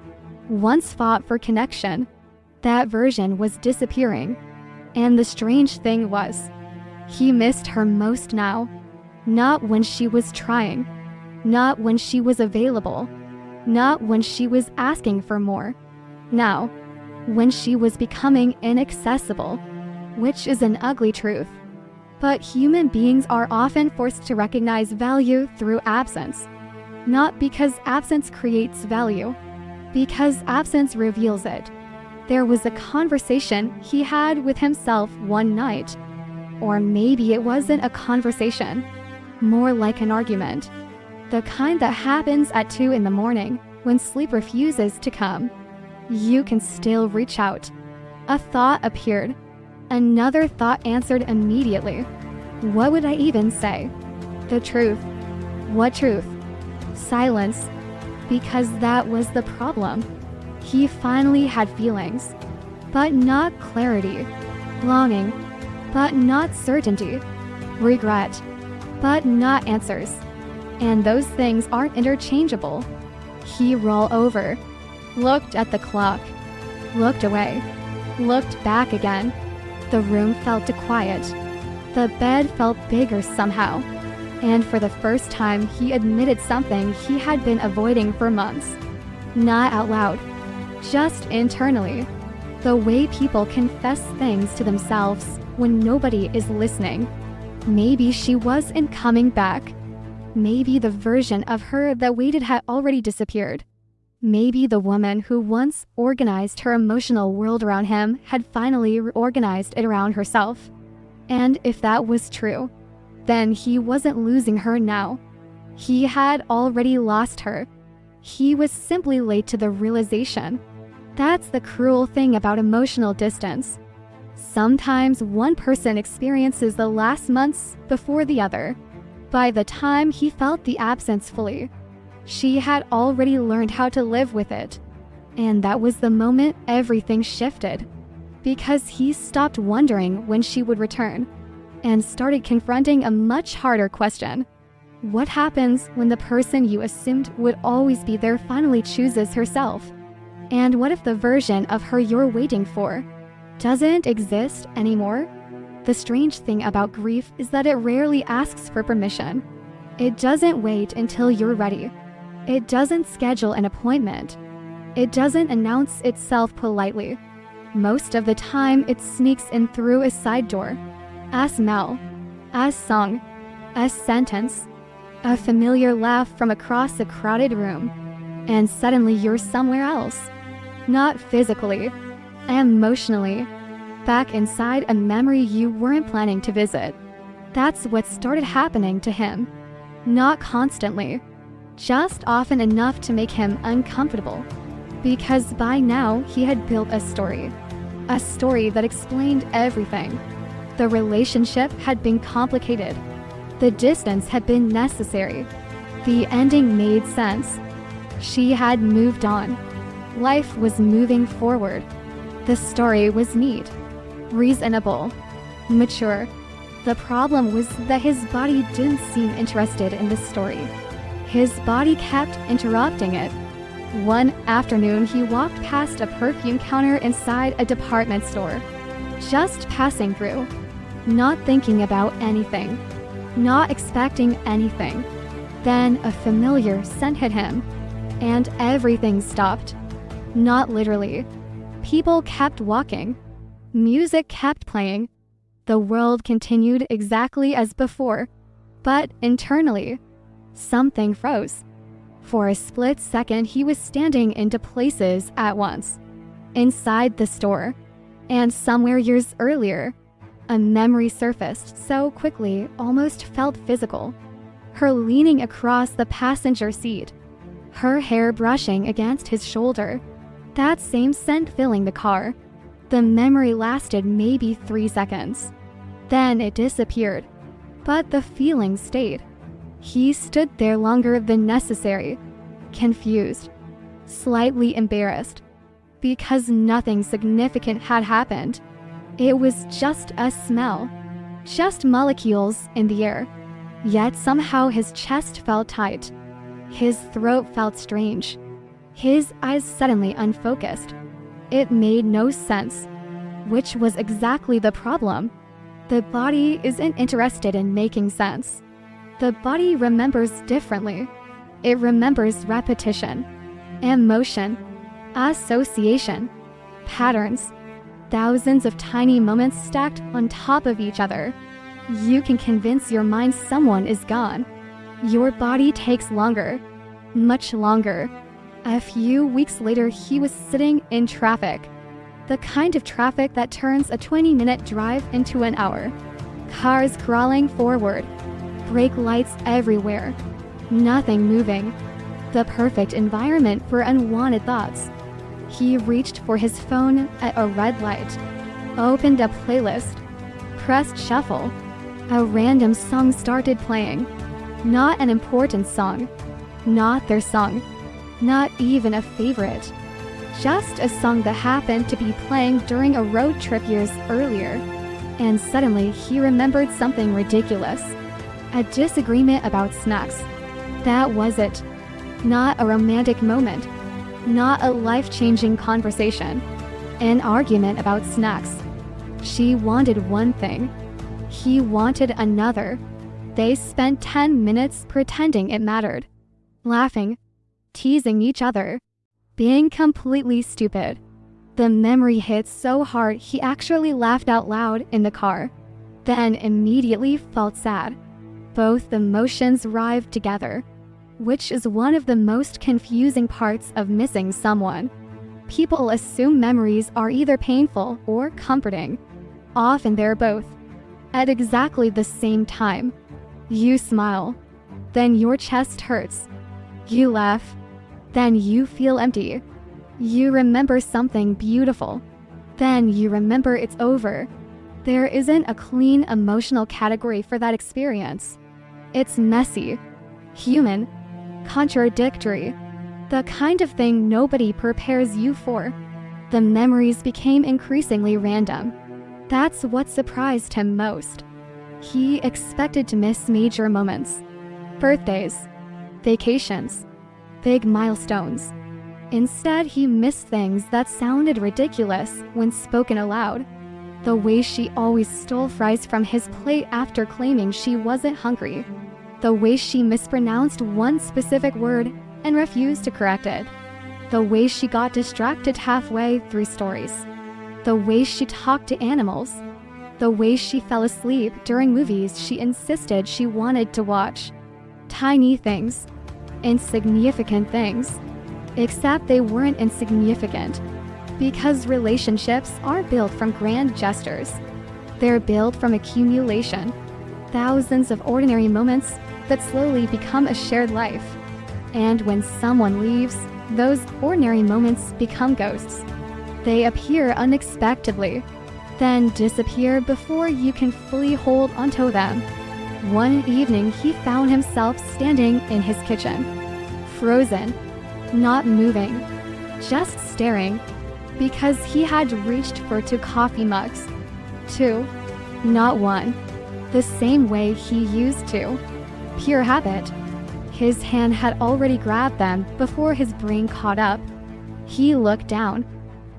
once fought for connection. That version was disappearing. And the strange thing was, he missed her most now. Not when she was trying. Not when she was available. Not when she was asking for more. Now, when she was becoming inaccessible. Which is an ugly truth. But human beings are often forced to recognize value through absence. Not because absence creates value. Because absence reveals it. There was a conversation he had with himself one night. Or maybe it wasn't a conversation, more like an argument. The kind that happens at 2 in the morning when sleep refuses to come. You can still reach out. A thought appeared. Another thought answered immediately. What would I even say? The truth. What truth? Silence. Because that was the problem. He finally had feelings, but not clarity. Longing, but not certainty. Regret, but not answers. And those things aren't interchangeable. He rolled over, looked at the clock, looked away, looked back again. The room felt quiet. The bed felt bigger somehow. And for the first time, he admitted something he had been avoiding for months. Not out loud, just internally. The way people confess things to themselves when nobody is listening. Maybe she wasn't coming back. Maybe the version of her that waited had already disappeared. Maybe the woman who once organized her emotional world around him had finally reorganized it around herself. And if that was true, then he wasn't losing her now. He had already lost her. He was simply late to the realization. That's the cruel thing about emotional distance. Sometimes one person experiences the last months before the other. By the time he felt the absence fully, she had already learned how to live with it. And that was the moment everything shifted. Because he stopped wondering when she would return and started confronting a much harder question. What happens when the person you assumed would always be there finally chooses herself? And what if the version of her you're waiting for doesn't exist anymore? The strange thing about grief is that it rarely asks for permission. It doesn't wait until you're ready. It doesn't schedule an appointment. It doesn't announce itself politely. Most of the time, it sneaks in through a side door. A smell, a song, a sentence, a familiar laugh from across a crowded room, and suddenly you're somewhere else. Not physically, emotionally, back inside a memory you weren't planning to visit. That's what started happening to him. Not constantly, just often enough to make him uncomfortable. Because by now, he had built a story that explained everything. The relationship had been complicated. The distance had been necessary. The ending made sense. She had moved on. Life was moving forward. The story was neat, reasonable, mature. The problem was that his body didn't seem interested in the story. His body kept interrupting it. One afternoon, he walked past a perfume counter inside a department store, just passing through, not thinking about anything, not expecting anything. Then a familiar scent hit him, and everything stopped. Not literally. People kept walking. Music kept playing. The world continued exactly as before, but internally, something froze. For a split second, he was standing in two places at once. Inside the store, and somewhere years earlier, a memory surfaced so quickly, almost felt physical. Her leaning across the passenger seat, her hair brushing against his shoulder, that same scent filling the car. The memory lasted maybe 3 seconds. Then it disappeared, but the feeling stayed. He stood there longer than necessary, confused, slightly embarrassed, because nothing significant had happened. It was just a smell, just molecules in the air. Yet somehow his chest felt tight. His throat felt strange. His eyes suddenly unfocused. It made no sense, which was exactly the problem. The body isn't interested in making sense. The body remembers differently. It remembers repetition, emotion, association, patterns, thousands of tiny moments stacked on top of each other. You can convince your mind someone is gone. Your body takes longer, much longer. A few weeks later, he was sitting in traffic. The kind of traffic that turns a 20-minute drive into an hour. Cars crawling forward, brake lights everywhere, nothing moving. The perfect environment for unwanted thoughts. He reached for his phone at a red light, opened a playlist, pressed shuffle. A random song started playing. Not an important song, not their song, not even a favorite. Just a song that happened to be playing during a road trip years earlier. And suddenly he remembered something ridiculous. A disagreement about snacks. That was it. Not a romantic moment. Not a life-changing conversation. An argument about snacks. She wanted one thing. He wanted another. They spent 10 minutes pretending it mattered. Laughing. Teasing each other. Being completely stupid. The memory hit so hard he actually laughed out loud in the car. Then immediately felt sad. Both emotions arrived together, which is one of the most confusing parts of missing someone. People assume memories are either painful or comforting. Often they're both. At exactly the same time. You smile. Then your chest hurts. You laugh. Then you feel empty. You remember something beautiful. Then you remember it's over. There isn't a clean emotional category for that experience. It's messy, human, contradictory, the kind of thing nobody prepares you for. The memories became increasingly random. That's what surprised him most. He expected to miss major moments, birthdays, vacations, big milestones. Instead, he missed things that sounded ridiculous when spoken aloud. The way she always stole fries from his plate after claiming she wasn't hungry. The way she mispronounced one specific word and refused to correct it. The way she got distracted halfway through stories. The way she talked to animals. The way she fell asleep during movies she insisted she wanted to watch. Tiny things. Insignificant things. Except they weren't insignificant. Because relationships aren't built from grand gestures. They're built from accumulation. Thousands of ordinary moments that slowly become a shared life. And when someone leaves, those ordinary moments become ghosts. They appear unexpectedly, then disappear before you can fully hold onto them. One evening, he found himself standing in his kitchen, frozen, not moving, just staring, because he had reached for 2 coffee mugs. 2, not 1, the same way he used to. Pure habit. His hand had already grabbed them before his brain caught up. He looked down,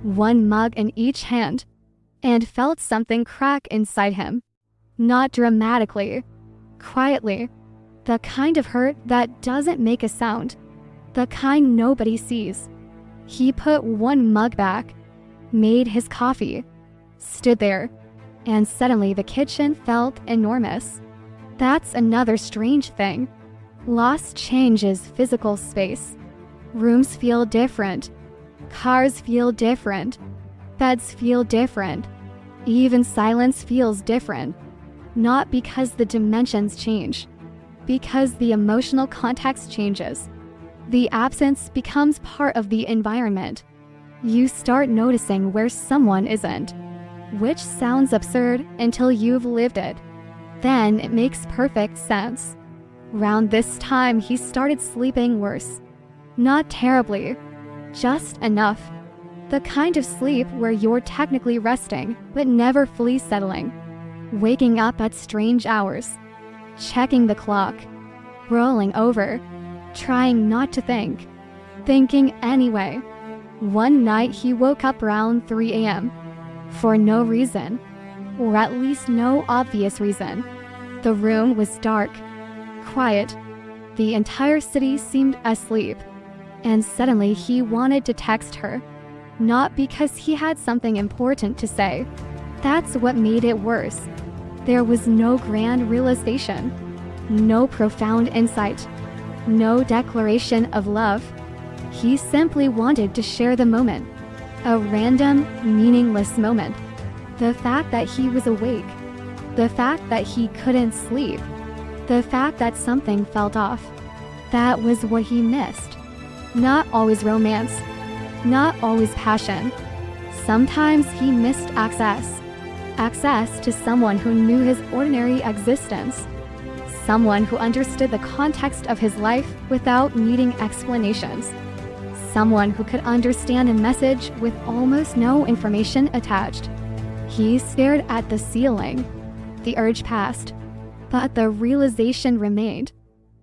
1 mug in each hand, and felt something crack inside him. Not dramatically, quietly. The kind of hurt that doesn't make a sound. The kind nobody sees. He put 1 mug back, made his coffee, stood there, and suddenly the kitchen felt enormous. That's another strange thing. Loss changes physical space. Rooms feel different. Cars feel different. Beds feel different. Even silence feels different. Not because the dimensions change, because the emotional context changes. The absence becomes part of the environment. You start noticing where someone isn't, which sounds absurd until you've lived it. Then it makes perfect sense. Round this time, he started sleeping worse. Not terribly, just enough. The kind of sleep where you're technically resting, but never fully settling. Waking up at strange hours, checking the clock, rolling over, trying not to think, thinking anyway. One night he woke up around 3 a.m. for no reason, or at least no obvious reason. The room was dark, quiet. The entire city seemed asleep. And suddenly he wanted to text her. Not because he had something important to say. That's what made it worse. There was no grand realization, no profound insight, no declaration of love. He simply wanted to share the moment. A random, meaningless moment. The fact that he was awake. The fact that he couldn't sleep. The fact that something felt off. That was what he missed. Not always romance. Not always passion. Sometimes he missed access. Access to someone who knew his ordinary existence. Someone who understood the context of his life without needing explanations. Someone who could understand a message with almost no information attached. He stared at the ceiling. The urge passed, but the realization remained,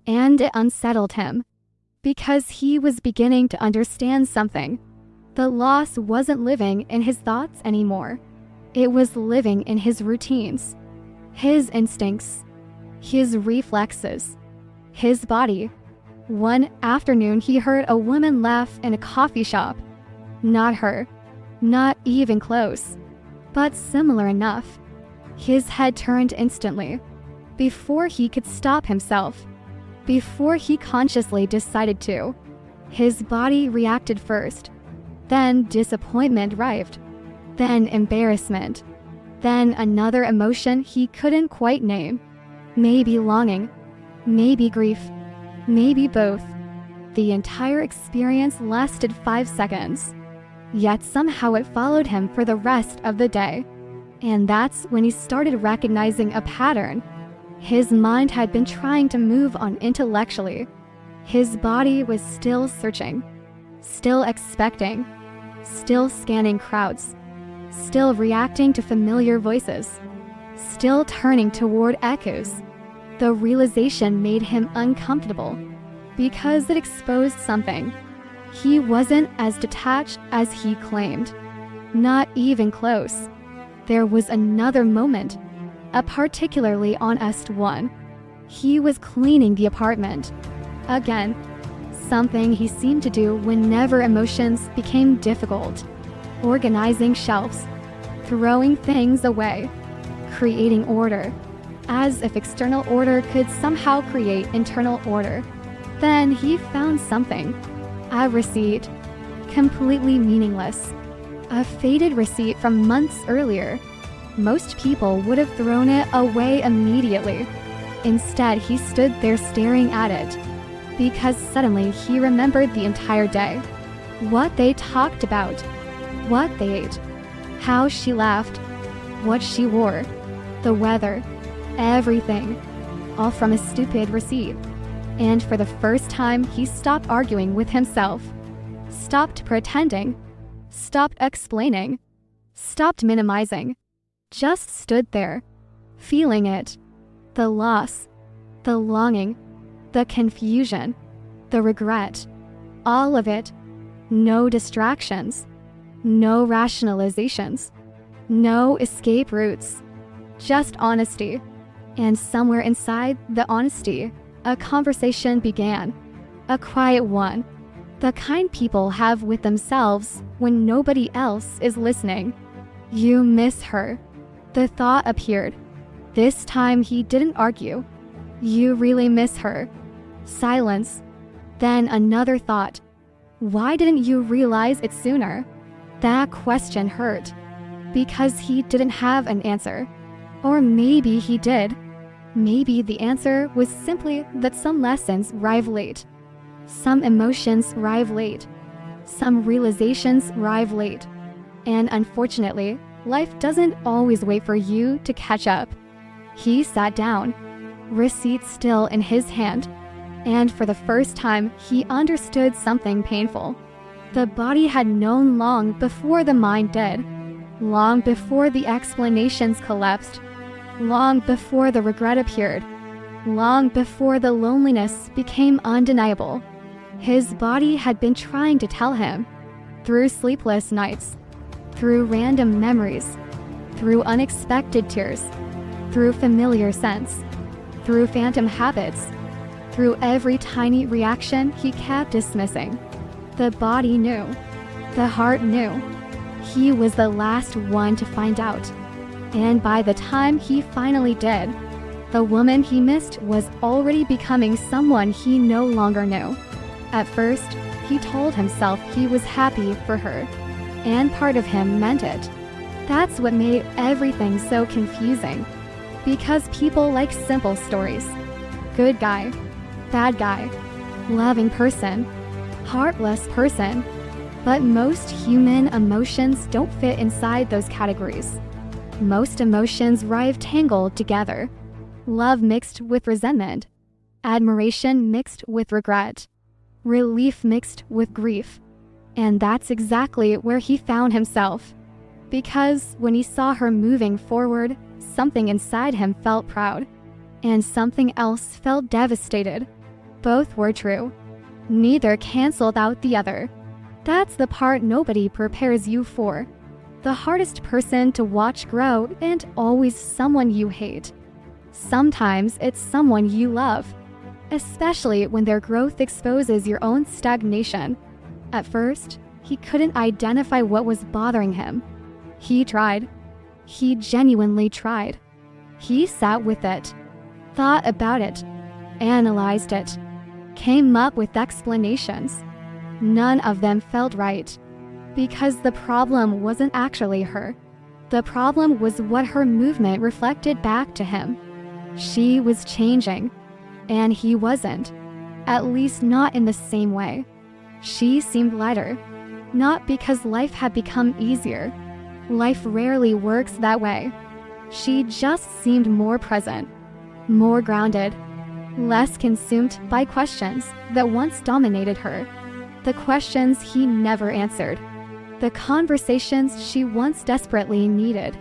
and it unsettled him, because he was beginning to understand something. The loss wasn't living in his thoughts anymore. It was living in his routines, his instincts, his reflexes, his body. One afternoon, he heard a woman laugh in a coffee shop. Not her, not even close, but similar enough. His head turned instantly, before he could stop himself, before he consciously decided to. His body reacted first, then disappointment arrived, then embarrassment, Then another emotion he couldn't quite name. Maybe longing, maybe grief, maybe both. The entire experience lasted 5 seconds. Yet somehow it followed him for the rest of the day. And that's when he started recognizing a pattern. His mind had been trying to move on intellectually. His body was still searching, still expecting, still scanning crowds, still reacting to familiar voices, still turning toward echoes. The realization made him uncomfortable because it exposed something. He wasn't as detached as he claimed. Not even close. There was another moment, a particularly honest one. He was cleaning the apartment. Again, something he seemed to do whenever emotions became difficult. Organizing shelves, throwing things away, creating order, as if external order could somehow create internal order. Then he found something. A receipt. Completely meaningless. A faded receipt from months earlier. Most people would have thrown it away immediately. Instead, he stood there staring at it. Because suddenly he remembered the entire day. What they talked about. What they ate. How she laughed. What she wore. The weather. Everything. All from a stupid receipt. And for the first time, he stopped arguing with himself. Stopped pretending. Stopped explaining. Stopped minimizing. Just stood there, feeling it. The loss. The longing. The confusion. The regret. All of it. No distractions. No rationalizations. No escape routes. Just honesty. And somewhere inside the honesty, a conversation began. A quiet one. The kind people have with themselves when nobody else is listening. You miss her. The thought appeared. This time he didn't argue. You really miss her. Silence. Then another thought. Why didn't you realize it sooner? That question hurt. Because he didn't have an answer. Or maybe he did. Maybe the answer was simply that some lessons arrive late. Some emotions arrive late. Some realizations arrive late. And unfortunately, life doesn't always wait for you to catch up. He sat down, receipt still in his hand, and for the first time, he understood something painful. The body had known long before the mind did, long before the explanations collapsed, long before the regret appeared, long before the loneliness became undeniable. His body had been trying to tell him, through sleepless nights, through random memories, through unexpected tears, through familiar scents, through phantom habits, through every tiny reaction he kept dismissing. The body knew. The heart knew. He was the last one to find out. And by the time he finally did, the woman he missed was already becoming someone he no longer knew. At first, he told himself he was happy for her, and part of him meant it. That's what made everything so confusing, because people like simple stories. Good guy, bad guy, loving person, heartless person. But most human emotions don't fit inside those categories. Most emotions arrive tangled together. Love mixed with resentment, admiration mixed with regret, relief mixed with grief. And that's exactly where he found himself. Because when he saw her moving forward, something inside him felt proud, and something else felt devastated. Both were true. Neither canceled out the other. That's the part nobody prepares you for. The hardest person to watch grow isn't always someone you hate. Sometimes it's someone you love, especially when their growth exposes your own stagnation. At first, he couldn't identify what was bothering him. He tried. He genuinely tried. He sat with it, thought about it, analyzed it, came up with explanations. None of them felt right, because the problem wasn't actually her. The problem was what her movement reflected back to him. She was changing, and he wasn't. At least not in the same way. She seemed lighter. Not because life had become easier. Life rarely works that way. She just seemed more present, more grounded, less consumed by questions that once dominated her. The questions he never answered. The conversations she once desperately needed.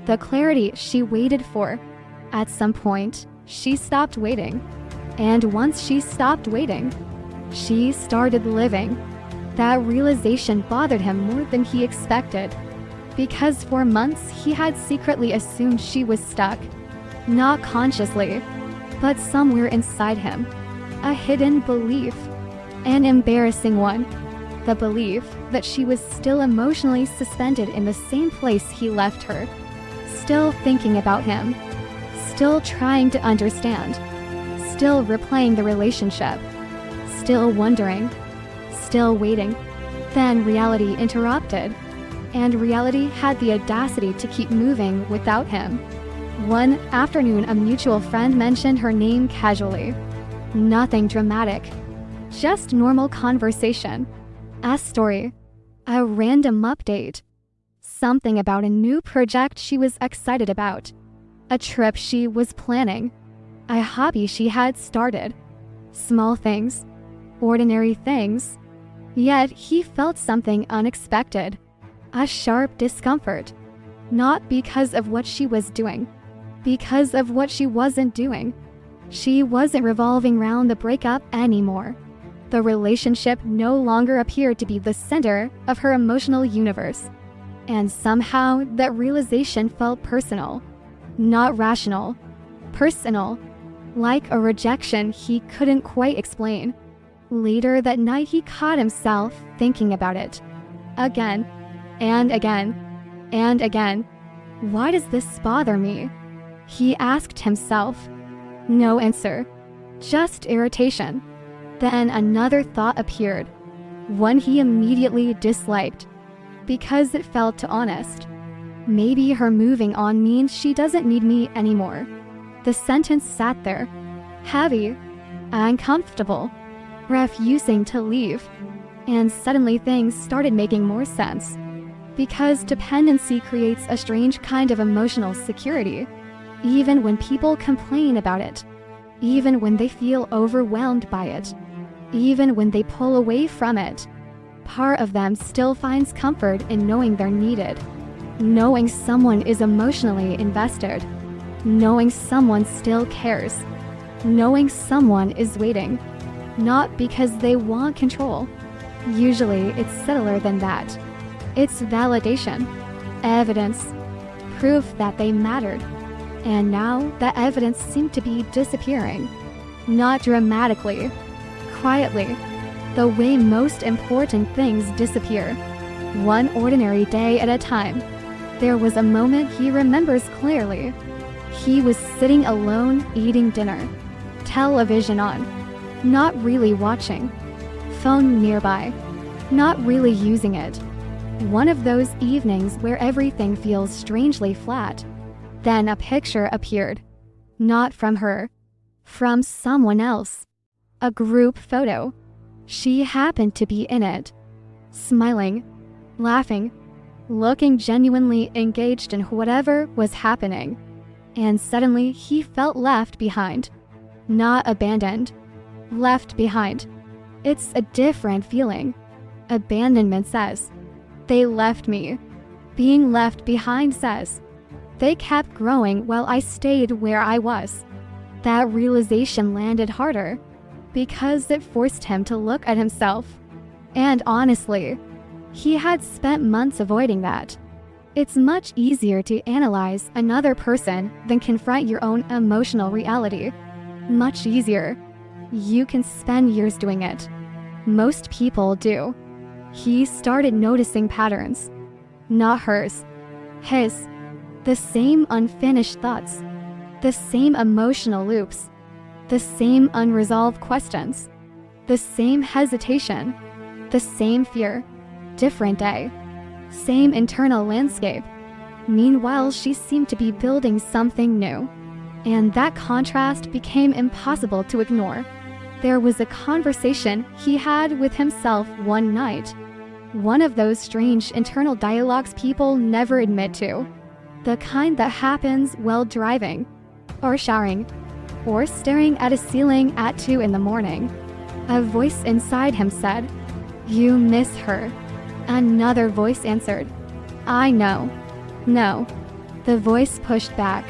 The clarity she waited for. At some point, she stopped waiting. And once she stopped waiting, she started living. That realization bothered him more than he expected, because for months he had secretly assumed she was stuck. Not consciously, but somewhere inside him. A hidden belief. An embarrassing one. The belief that she was still emotionally suspended in the same place he left her. Still thinking about him. Still trying to understand. Still replaying the relationship. Still wondering. Still waiting. Then reality interrupted. And reality had the audacity to keep moving without him. One afternoon, a mutual friend mentioned her name casually. Nothing dramatic. Just normal conversation. A story. A random update. Something about a new project she was excited about. A trip she was planning. A hobby she had started. Small things. Ordinary things. Yet he felt something unexpected. A sharp discomfort. Not because of what she was doing. Because of what she wasn't doing. She wasn't revolving around the breakup anymore. The relationship no longer appeared to be the center of her emotional universe. And somehow that realization felt personal. Not rational. Personal. Like a rejection he couldn't quite explain. Later that night he caught himself thinking about it. Again. And again. And again. Why does this bother me? He asked himself. No answer. Just irritation. Then another thought appeared. One he immediately disliked. Because it felt too honest. Maybe her moving on means she doesn't need me anymore. The sentence sat there. Heavy. Uncomfortable. Refusing to leave. And suddenly things started making more sense. Because dependency creates a strange kind of emotional security. Even when people complain about it. Even when they feel overwhelmed by it. Even when they pull away from it. Part of them still finds comfort in knowing they're needed. Knowing someone is emotionally invested. Knowing someone still cares. Knowing someone is waiting. Not because they want control. Usually it's subtler than that. It's validation. Evidence. Proof that they mattered. And now that evidence seemed to be disappearing. Not dramatically. Quietly. The way most important things disappear. One ordinary day at a time. There was a moment he remembers clearly. He was sitting alone eating dinner. Television on. Not really watching. Phone nearby. Not really using it. One of those evenings where everything feels strangely flat. Then a picture appeared. Not from her. From someone else. A group photo. She happened to be in it. Smiling. Laughing. Looking genuinely engaged in whatever was happening. And suddenly he felt left behind. Not abandoned. Left behind. It's a different feeling. Abandonment says, they left me. Being left behind says, they kept growing while I stayed where I was. That realization landed harder, because it forced him to look at himself. And honestly, he had spent months avoiding that. It's much easier to analyze another person than confront your own emotional reality. Much easier. You can spend years doing it. Most people do. He started noticing patterns. Not hers. His. The same unfinished thoughts. The same emotional loops. The same unresolved questions. The same hesitation. The same fear. Different day. Same internal landscape. Meanwhile, she seemed to be building something new. And that contrast became impossible to ignore. There was a conversation he had with himself one night. One of those strange internal dialogues people never admit to. The kind that happens while driving, or showering, or staring at a ceiling at 2 in the morning. A voice inside him said, "You miss her." Another voice answered, "I know." No. The voice pushed back.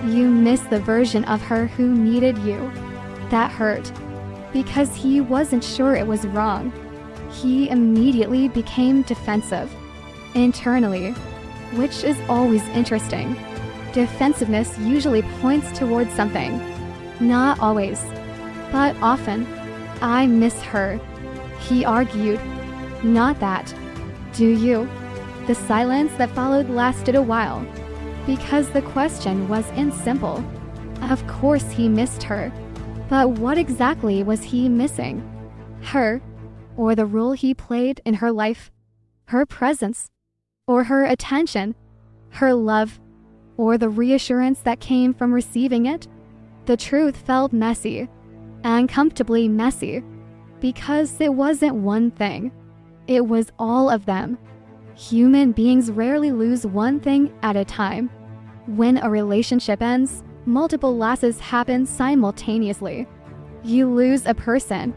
"You miss the version of her who needed you." That hurt. Because he wasn't sure it was wrong. He immediately became defensive. Internally. Which is always interesting. Defensiveness usually points towards something. Not always. But often. "I miss her," he argued. "Not that. Do you?" The silence that followed lasted a while. Because the question wasn't simple. Of course he missed her. But what exactly was he missing? Her? Or the role he played in her life? Her presence? Or her attention? Her love? Or the reassurance that came from receiving it? The truth felt messy. Uncomfortably messy. Because it wasn't one thing. It was all of them. Human beings rarely lose one thing at a time. When a relationship ends, multiple losses happen simultaneously. You lose a person,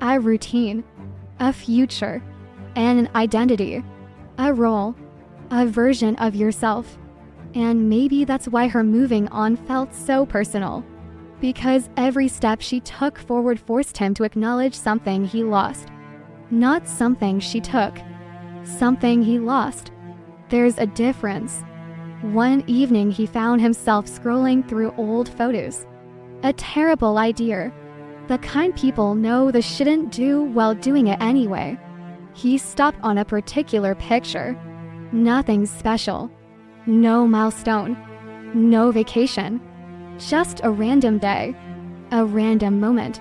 a routine, a future, an identity, a role, a version of yourself. And maybe that's why her moving on felt so personal. Because every step she took forward forced him to acknowledge something he lost. Not something she took. Something he lost. There's a difference. One evening he found himself scrolling through old photos. A terrible idea. The kind people know they shouldn't do while doing it anyway. He stopped on a particular picture. Nothing special. No milestone. No vacation. Just a random day. A random moment.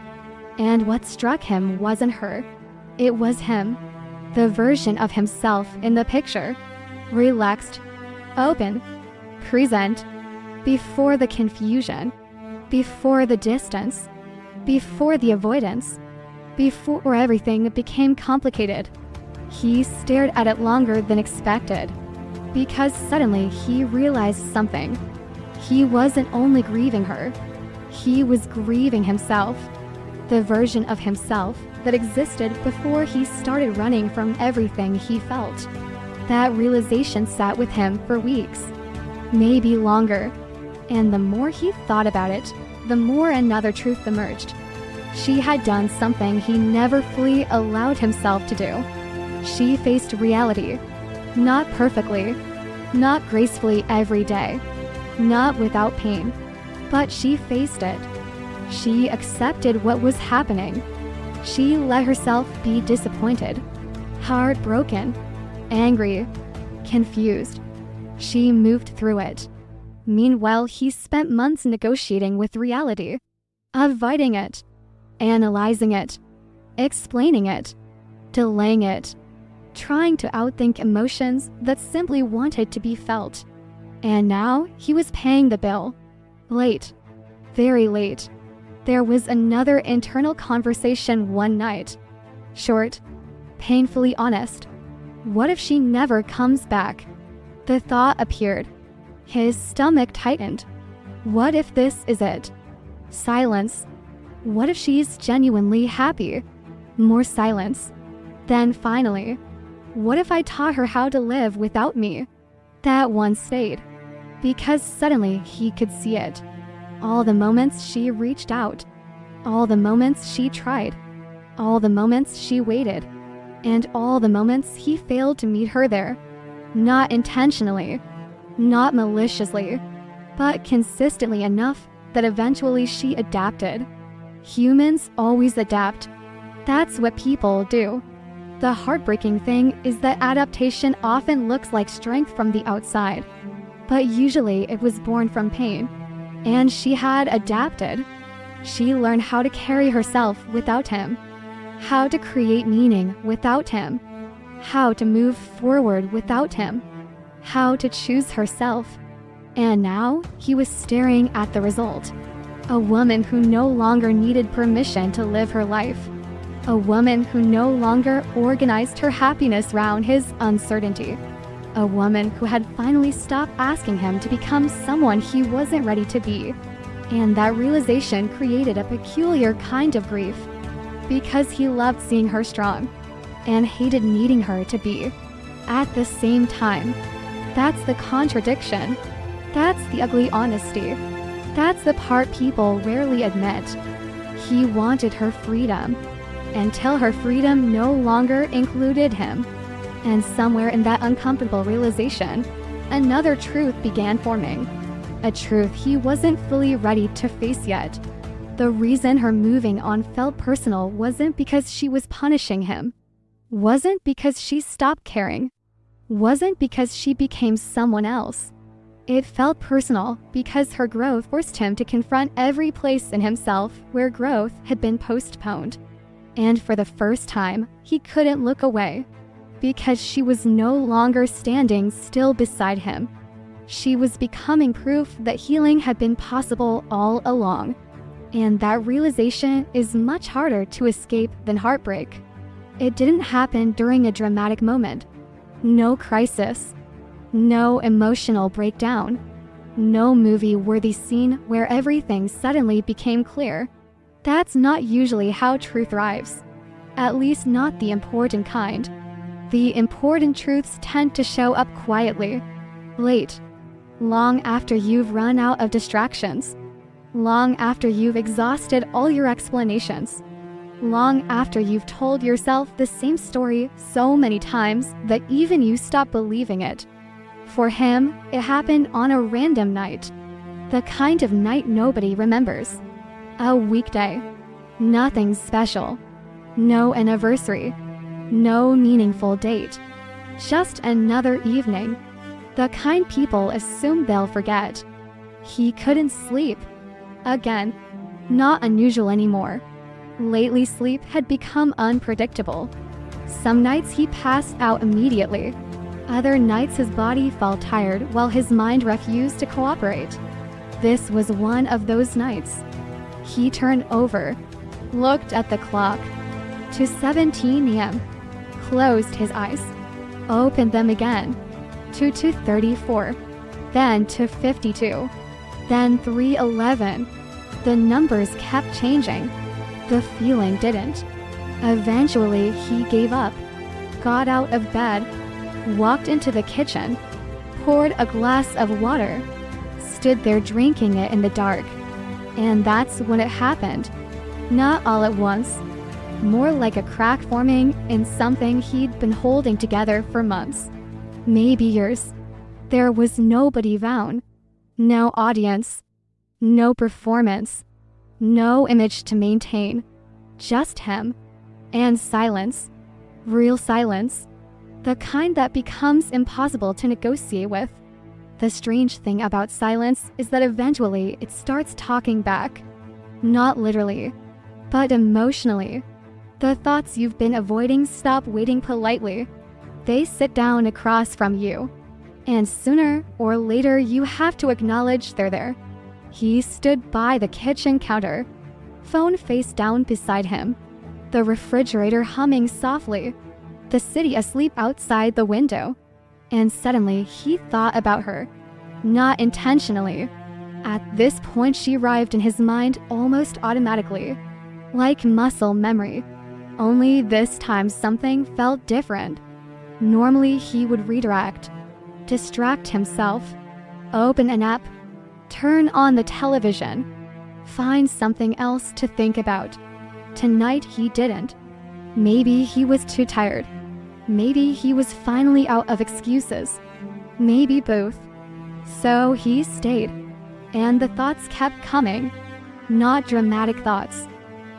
And what struck him wasn't her. It was him. The version of himself in the picture. Relaxed. Open. Present. Before the confusion. Before the distance. Before the avoidance. Before everything became complicated. He stared at it longer than expected. Because suddenly he realized something. He wasn't only grieving her. He was grieving himself. The version of himself that existed before he started running from everything he felt. That realization sat with him for weeks. Maybe longer. And the more he thought about it, the more another truth emerged. She had done something he never fully allowed himself to do. She faced reality. Not perfectly. Not gracefully every day. Not without pain. But she faced it. She accepted what was happening. She let herself be disappointed, heartbroken, angry, confused. She moved through it. Meanwhile, he spent months negotiating with reality, avoiding it, analyzing it, explaining it, delaying it, trying to outthink emotions that simply wanted to be felt. And now he was paying the bill. Late. Very late. There was another internal conversation one night. Short. Painfully honest. What if she never comes back? The thought appeared. His stomach tightened. What if this is it? Silence. What if she's genuinely happy? More silence. Then finally, what if I taught her how to live without me? That one stayed. Because suddenly he could see it. All the moments she reached out. All the moments she tried. All the moments she waited. And all the moments he failed to meet her there. Not intentionally. Not maliciously. But consistently enough that eventually she adapted. Humans always adapt. That's what people do. The heartbreaking thing is that adaptation often looks like strength from the outside. But usually it was born from pain. And she had adapted. She learned how to carry herself without him. How to create meaning without him. How to move forward without him. how to choose herself. And now he was staring at the result. A woman who no longer needed permission to live her life. A woman who no longer organized her happiness around his uncertainty. A woman who had finally stopped asking him to become someone he wasn't ready to be. And that realization created a peculiar kind of grief, because he loved seeing her strong and hated needing her to be at the same time. That's the contradiction. That's the ugly honesty. That's the part people rarely admit. He wanted her freedom until her freedom no longer included him. And somewhere in that uncomfortable realization, another truth began forming. A truth he wasn't fully ready to face yet. The reason her moving on felt personal wasn't because she was punishing him. Wasn't because she stopped caring. Wasn't because she became someone else. It felt personal because her growth forced him to confront every place in himself where growth had been postponed. And for the first time, he couldn't look away, because she was no longer standing still beside him. She was becoming proof that healing had been possible all along. And that realization is much harder to escape than heartbreak. It didn't happen during a dramatic moment. No crisis. No emotional breakdown. No movie-worthy scene where everything suddenly became clear. That's not usually how truth arrives. At least not the important kind. The important truths tend to show up quietly, late, long after you've run out of distractions, long after you've exhausted all your explanations, long after you've told yourself the same story so many times that even you stop believing it. For him, it happened on a random night. The kind of night nobody remembers. A weekday. Nothing special. No anniversary. No meaningful date. Just another evening. The kind people assume they'll forget. He couldn't sleep. Again. Not unusual anymore. Lately, sleep had become unpredictable. Some nights he passed out immediately. Other nights his body felt tired while his mind refused to cooperate. This was one of those nights. He turned over, looked at the clock. To 17 a.m. Closed his eyes, opened them again. To 2:34, then to 52, then 3:11. The numbers kept changing. The feeling didn't. Eventually, he gave up, got out of bed, walked into the kitchen, poured a glass of water, stood there drinking it in the dark. And that's when it happened. Not all at once. More like a crack forming in something he'd been holding together for months. Maybe years. There was nobody around. No audience. No performance. No image to maintain. Just him. And silence. Real silence. The kind that becomes impossible to negotiate with. The strange thing about silence is that eventually it starts talking back. Not literally, but emotionally. The thoughts you've been avoiding stop waiting politely. They sit down across from you. And sooner or later you have to acknowledge they're there. He stood by the kitchen counter, phone face down beside him, the refrigerator humming softly, the city asleep outside the window. And suddenly he thought about her, not intentionally. At this point she arrived in his mind almost automatically, like muscle memory. Only this time something felt different. Normally he would redirect, distract himself, open an app, turn on the television, find something else to think about. Tonight he didn't. Maybe he was too tired. Maybe he was finally out of excuses. Maybe both. So he stayed. And the thoughts kept coming. Not dramatic thoughts.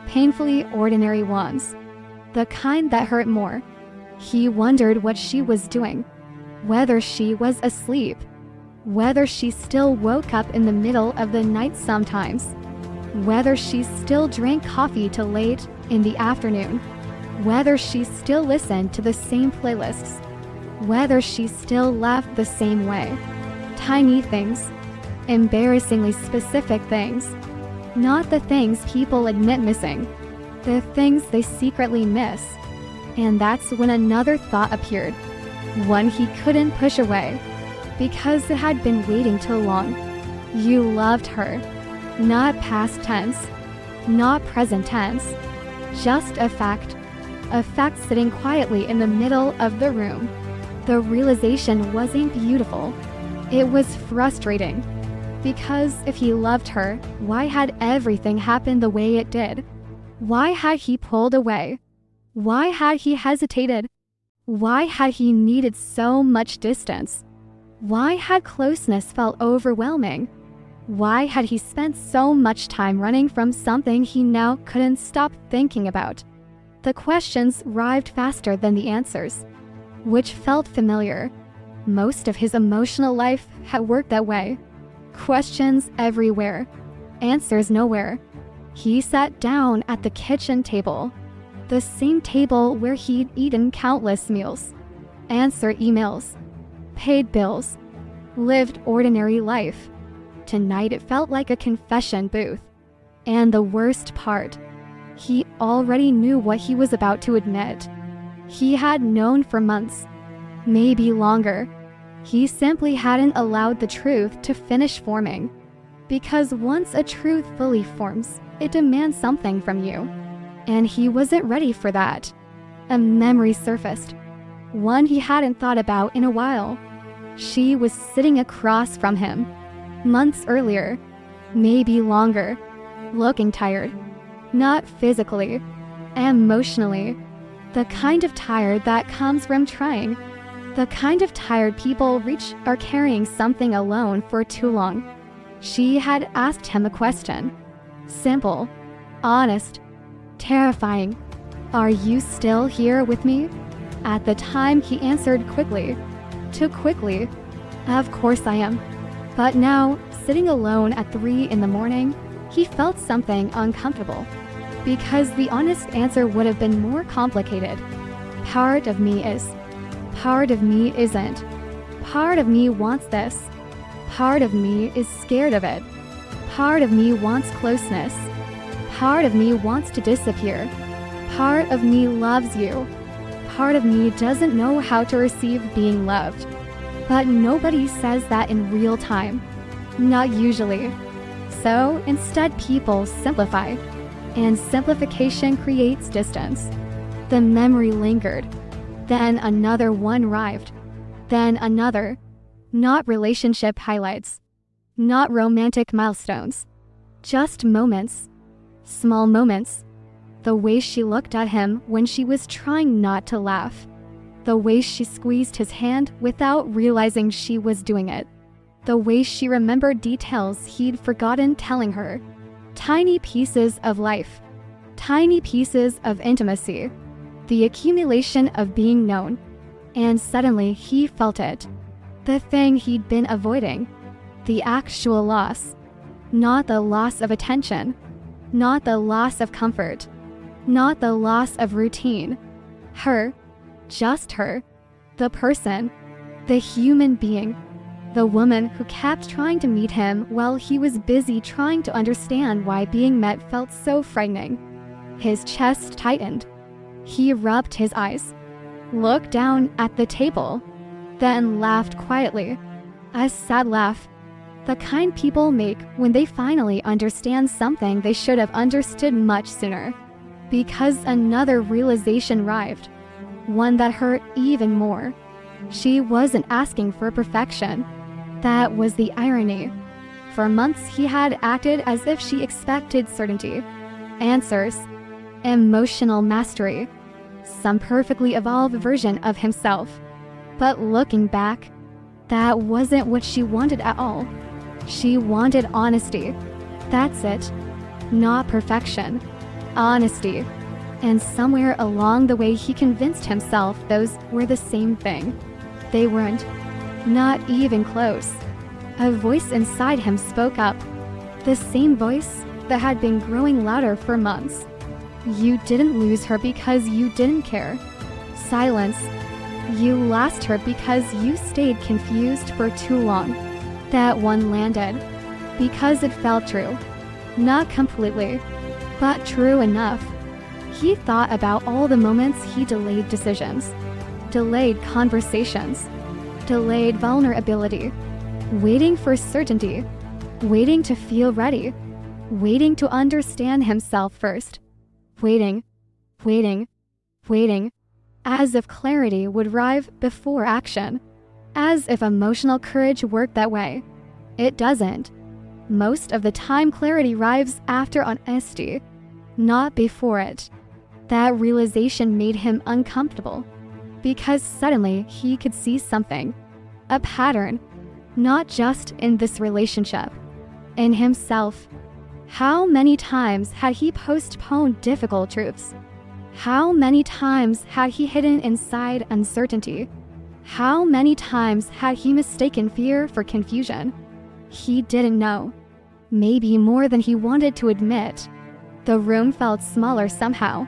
Painfully ordinary ones. The kind that hurt more. He wondered what she was doing. Whether she was asleep. Whether she still woke up in the middle of the night sometimes. Whether she still drank coffee till late in the afternoon. Whether she still listened to the same playlists. whether she still left the same way. Tiny things. Embarrassingly specific things. Not the things people admit missing. The things they secretly miss. And that's when another thought appeared. One he couldn't push away. Because it had been waiting too long. You loved her. Not past tense. Not present tense. Just a fact. A fact sitting quietly in the middle of the room. The realization wasn't beautiful. It was frustrating. Because if he loved her, why had everything happened the way it did? Why had he pulled away? Why had he hesitated? Why had he needed so much distance? Why had closeness felt overwhelming? Why had he spent so much time running from something he now couldn't stop thinking about? The questions arrived faster than the answers, which felt familiar. Most of his emotional life had worked that way. Questions everywhere, answers nowhere. He sat down at the kitchen table, the same table where he'd eaten countless meals, answered emails, paid bills, lived ordinary life. Tonight it felt like a confession booth. And the worst part, he already knew what he was about to admit. He had known for months, maybe longer. He simply hadn't allowed the truth to finish forming. Because once a truth fully forms, it demands something from you. And he wasn't ready for that. A memory surfaced, one he hadn't thought about in a while. She was sitting across from him, months earlier, maybe longer, looking tired. Not physically, emotionally. The kind of tired that comes from trying. The kind of tired people reach are carrying something alone for too long. She had asked him a question. Simple, honest, terrifying. Are you still here with me? At the time he answered quickly. Too quickly. Of course I am. But now, sitting alone at 3 in the morning, he felt something uncomfortable. Because the honest answer would have been more complicated. Part of me is. Part of me isn't. Part of me wants this. Part of me is scared of it. Part of me wants closeness. Part of me wants to disappear. Part of me loves you. Part of me doesn't know how to receive being loved. But nobody says that in real time. Not usually. So instead people simplify. And simplification creates distance. The memory lingered. Then another one arrived. Then another. Not relationship highlights. Not romantic milestones. Just moments. Small moments. The way she looked at him when she was trying not to laugh. The way she squeezed his hand without realizing she was doing it. The way she remembered details he'd forgotten telling her. Tiny pieces of life. Tiny pieces of intimacy. The accumulation of being known. And suddenly he felt it. The thing he'd been avoiding. The actual loss. Not the loss of attention. Not the loss of comfort. Not the loss of routine. Her. Just her. The person. The human being. The woman who kept trying to meet him while he was busy trying to understand why being met felt so frightening. His chest tightened. He rubbed his eyes. Looked down at the table. Then laughed quietly. A sad laugh. The kind people make when they finally understand something they should have understood much sooner. Because another realization arrived. One that hurt even more. She wasn't asking for perfection. That was the irony. For months he had acted as if she expected certainty. Answers. Emotional mastery. Some perfectly evolved version of himself. But looking back, that wasn't what she wanted at all. She wanted honesty. That's it. Not perfection. Honesty. And somewhere along the way he convinced himself those were the same thing. They weren't. Not even close. A voice inside him spoke up. The same voice that had been growing louder for months. You didn't lose her because you didn't care. Silence. You lost her because you stayed confused for too long. That one landed because it felt true. Not completely, but true enough. He thought about all the moments he delayed decisions, delayed conversations, delayed vulnerability, waiting for certainty, waiting to feel ready, waiting to understand himself first, waiting, waiting, waiting, as if clarity would arrive before action, as if emotional courage worked that way. It doesn't. Most of the time, clarity arrives after honesty, not before it. That realization made him uncomfortable, because suddenly he could see something, a pattern, not just in this relationship, in himself. How many times had he postponed difficult truths? How many times had he hidden inside uncertainty? How many times had he mistaken fear for confusion? He didn't know. Maybe more than he wanted to admit. The room felt smaller somehow.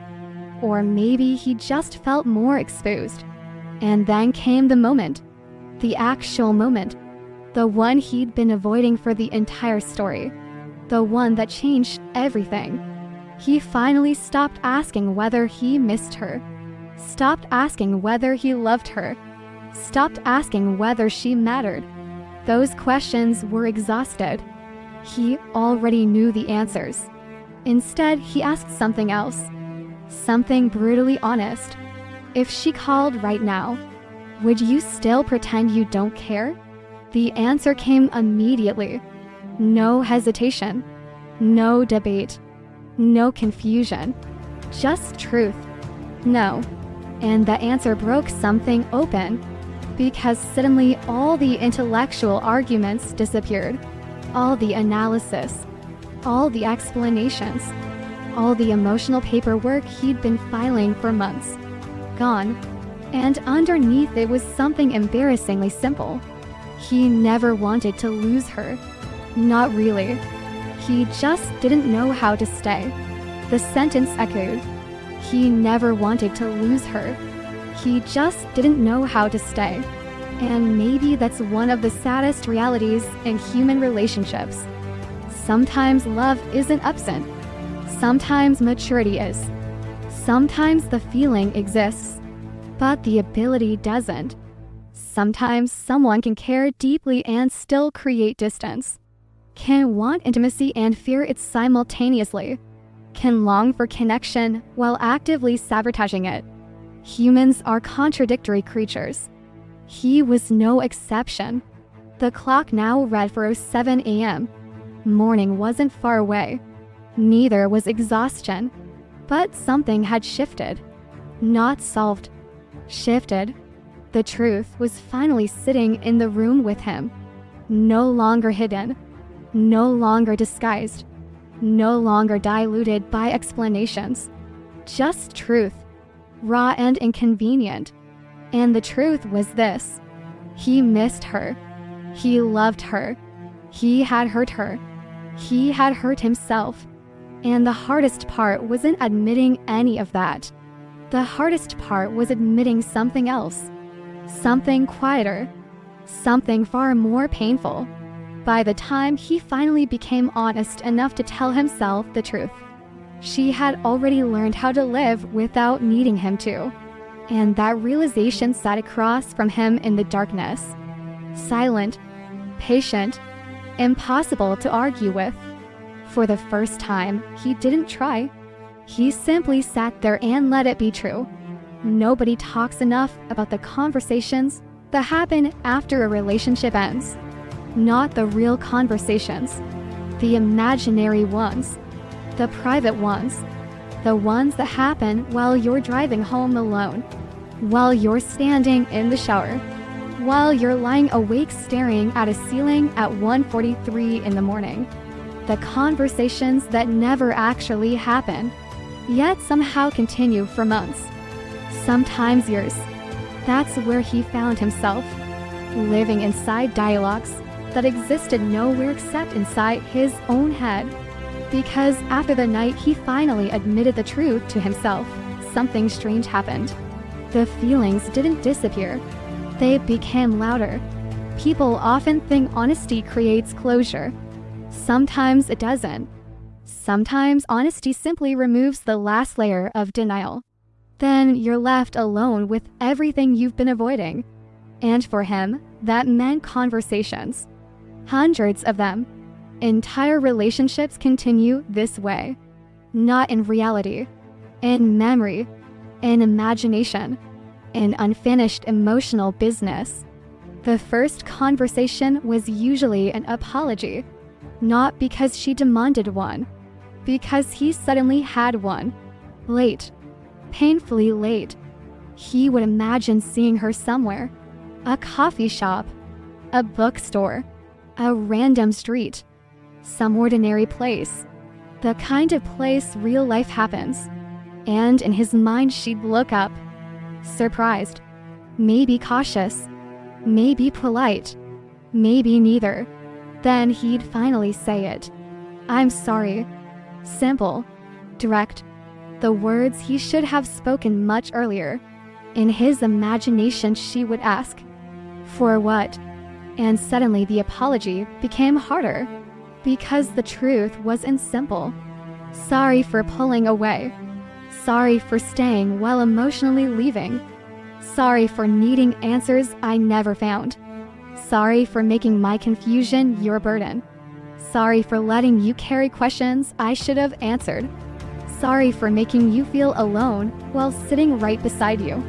Or maybe he just felt more exposed. And then came the moment. The actual moment. The one he'd been avoiding for the entire story. The one that changed everything. He finally stopped asking whether he missed her. Stopped asking whether he loved her. Stopped asking whether she mattered. Those questions were exhausted. He already knew the answers. Instead, he asked something else. Something brutally honest. If she called right now, would you still pretend you don't care? The answer came immediately. No hesitation. No debate. No confusion. Just truth. No. And the answer broke something open, because suddenly all the intellectual arguments disappeared. All the analysis. All the explanations. All the emotional paperwork he'd been filing for months. Gone. And underneath it was something embarrassingly simple. He never wanted to lose her. Not really. He just didn't know how to stay. The sentence echoed. He never wanted to lose her. He just didn't know how to stay. And maybe that's one of the saddest realities in human relationships. Sometimes love isn't absent. Sometimes maturity is. Sometimes the feeling exists, but the ability doesn't. Sometimes someone can care deeply and still create distance. Can want intimacy and fear it simultaneously. Can long for connection while actively sabotaging it. Humans are contradictory creatures. He was no exception. The clock now read for 07 a.m. Morning wasn't far away. Neither was exhaustion. But something had shifted. Not solved. Shifted. The truth was finally sitting in the room with him. No longer hidden. No longer disguised. No longer diluted by explanations. Just truth. Raw and inconvenient. And the truth was this. He missed her. He loved her. He had hurt her. He had hurt himself. And the hardest part wasn't admitting any of that. The hardest part was admitting something else. Something quieter. Something far more painful. By the time he finally became honest enough to tell himself the truth, she had already learned how to live without needing him to. And that realization sat across from him in the darkness. Silent, patient, impossible to argue with. For the first time, he didn't try. He simply sat there and let it be true. Nobody talks enough about the conversations that happen after a relationship ends. Not the real conversations. The imaginary ones. The private ones. The ones that happen while you're driving home alone. While you're standing in the shower. While you're lying awake staring at a ceiling at 1:43 in the morning. The conversations that never actually happen, yet somehow continue for months. Sometimes years. That's where he found himself. Living inside dialogues that existed nowhere except inside his own head. Because after the night he finally admitted the truth to himself, something strange happened. The feelings didn't disappear. They became louder. People often think honesty creates closure. Sometimes it doesn't. Sometimes honesty simply removes the last layer of denial. Then you're left alone with everything you've been avoiding. And for him, that meant conversations. Hundreds of them. Entire relationships continue this way. Not in reality. In memory. In imagination. In unfinished emotional business. The first conversation was usually an apology. Not because she demanded one. Because he suddenly had one. Late. Painfully late. He would imagine seeing her somewhere. A coffee shop. A bookstore. A random street. Some ordinary place. The kind of place real life happens. And in his mind she'd look up. Surprised. Maybe cautious. Maybe polite. Maybe neither. Then he'd finally say it. I'm sorry. Simple. Direct. The words he should have spoken much earlier. In his imagination she would ask, for what? And suddenly the apology became harder. Because the truth wasn't simple. Sorry for pulling away. Sorry for staying while emotionally leaving. Sorry for needing answers I never found. Sorry for making my confusion your burden. Sorry for letting you carry questions I should have answered. Sorry for making you feel alone while sitting right beside you.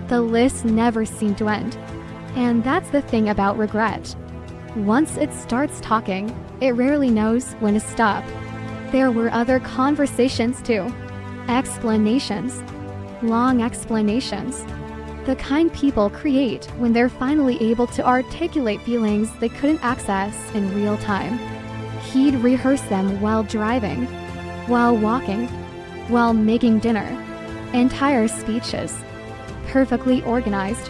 The list never seemed to end. And that's the thing about regret. Once it starts talking, it rarely knows when to stop. There were other conversations too. Explanations. Long explanations. The kind people create when they're finally able to articulate feelings they couldn't access in real time. He'd rehearse them while driving, while walking, while making dinner. Entire speeches. Perfectly organized.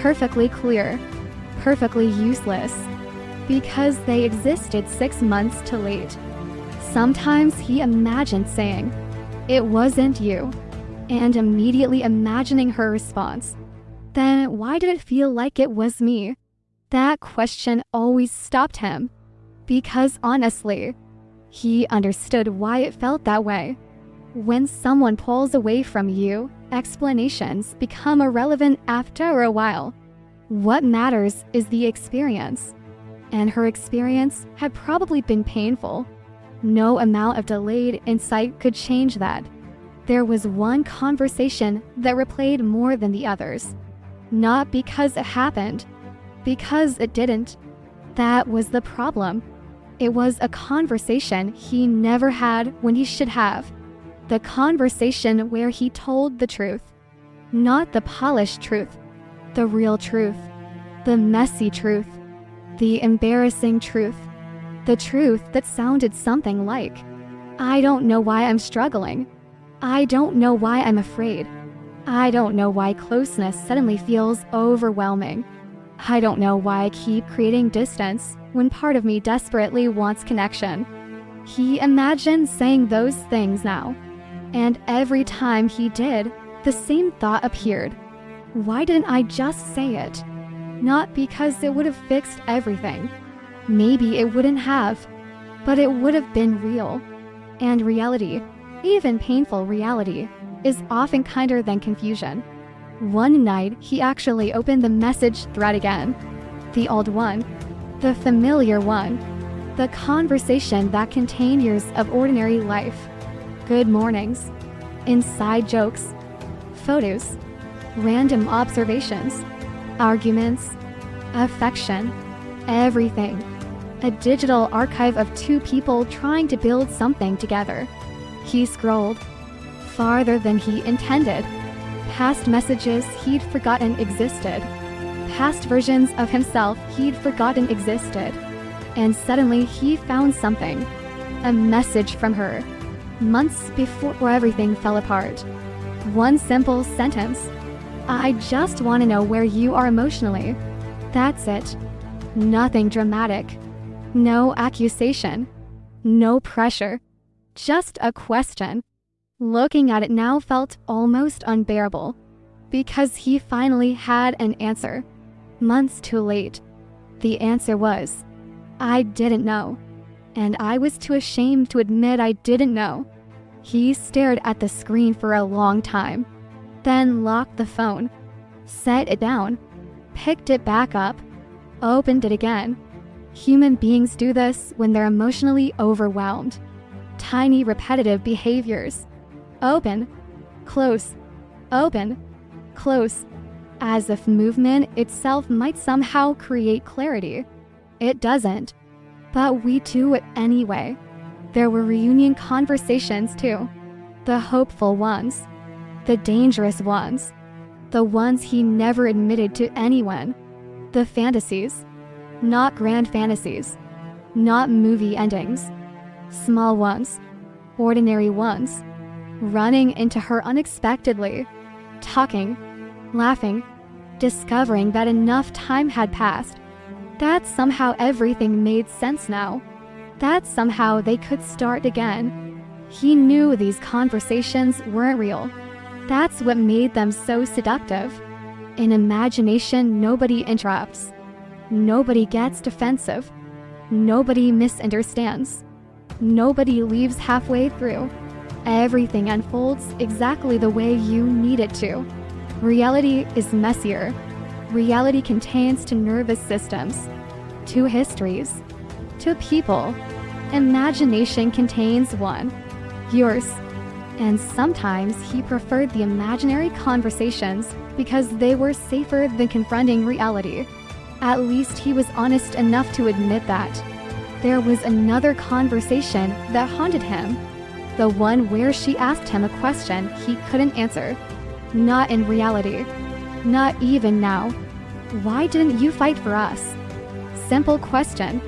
Perfectly clear. Perfectly useless. Because they existed 6 months too late. Sometimes he imagined saying, "It wasn't you," and immediately imagining her response. Then why did it feel like it was me? That question always stopped him. Because honestly, he understood why it felt that way. When someone pulls away from you, explanations become irrelevant after a while. What matters is the experience. And her experience had probably been painful. No amount of delayed insight could change that. There was one conversation that replayed more than the others. Not because it happened, because it didn't. That was the problem. It was a conversation he never had when he should have. The conversation where he told the truth. Not the polished truth, the real truth, the messy truth, the embarrassing truth, the truth that sounded something like, "I don't know why I'm struggling. I don't know why I'm afraid. I don't know why closeness suddenly feels overwhelming. I don't know why I keep creating distance when part of me desperately wants connection." He imagined saying those things now. And every time he did, the same thought appeared. Why didn't I just say it? Not because it would have fixed everything. Maybe it wouldn't have. But it would have been real. And reality, even painful reality, is often kinder than confusion. One night, he actually opened the message thread again. The old one. The familiar one. The conversation that contained years of ordinary life. Good mornings. Inside jokes. Photos. Random observations. Arguments. Affection. Everything. A digital archive of two people trying to build something together. He scrolled. Farther than he intended. Past messages he'd forgotten existed. Past versions of himself he'd forgotten existed. And suddenly he found something. A message from her. Months before everything fell apart. One simple sentence. "I just want to know where you are emotionally." That's it. Nothing dramatic. No accusation. No pressure. Just a question. Looking at it now felt almost unbearable. Because he finally had an answer. Months too late. The answer was, I didn't know. And I was too ashamed to admit I didn't know. He stared at the screen for a long time, then locked the phone, set it down, picked it back up, opened it again. Human beings do this when they're emotionally overwhelmed. Tiny repetitive behaviors. Open, close, open, close, as if movement itself might somehow create clarity. It doesn't, but we do it anyway. There were reunion conversations too. The hopeful ones, the dangerous ones, the ones he never admitted to anyone. The fantasies, not grand fantasies, not movie endings. Small ones, ordinary ones, running into her unexpectedly, talking, laughing, discovering that enough time had passed, that somehow everything made sense now, that somehow they could start again. He knew these conversations weren't real. That's what made them so seductive. In imagination, nobody interrupts. Nobody gets defensive. Nobody misunderstands. Nobody leaves halfway through. Everything unfolds exactly the way you need it to. Reality is messier. Reality contains two nervous systems, two histories, two people. Imagination contains one, yours. And sometimes he preferred the imaginary conversations because they were safer than confronting reality. At least he was honest enough to admit that. There was another conversation that haunted him. The one where she asked him a question he couldn't answer. Not in reality. Not even now. Why didn't you fight for us? Simple question.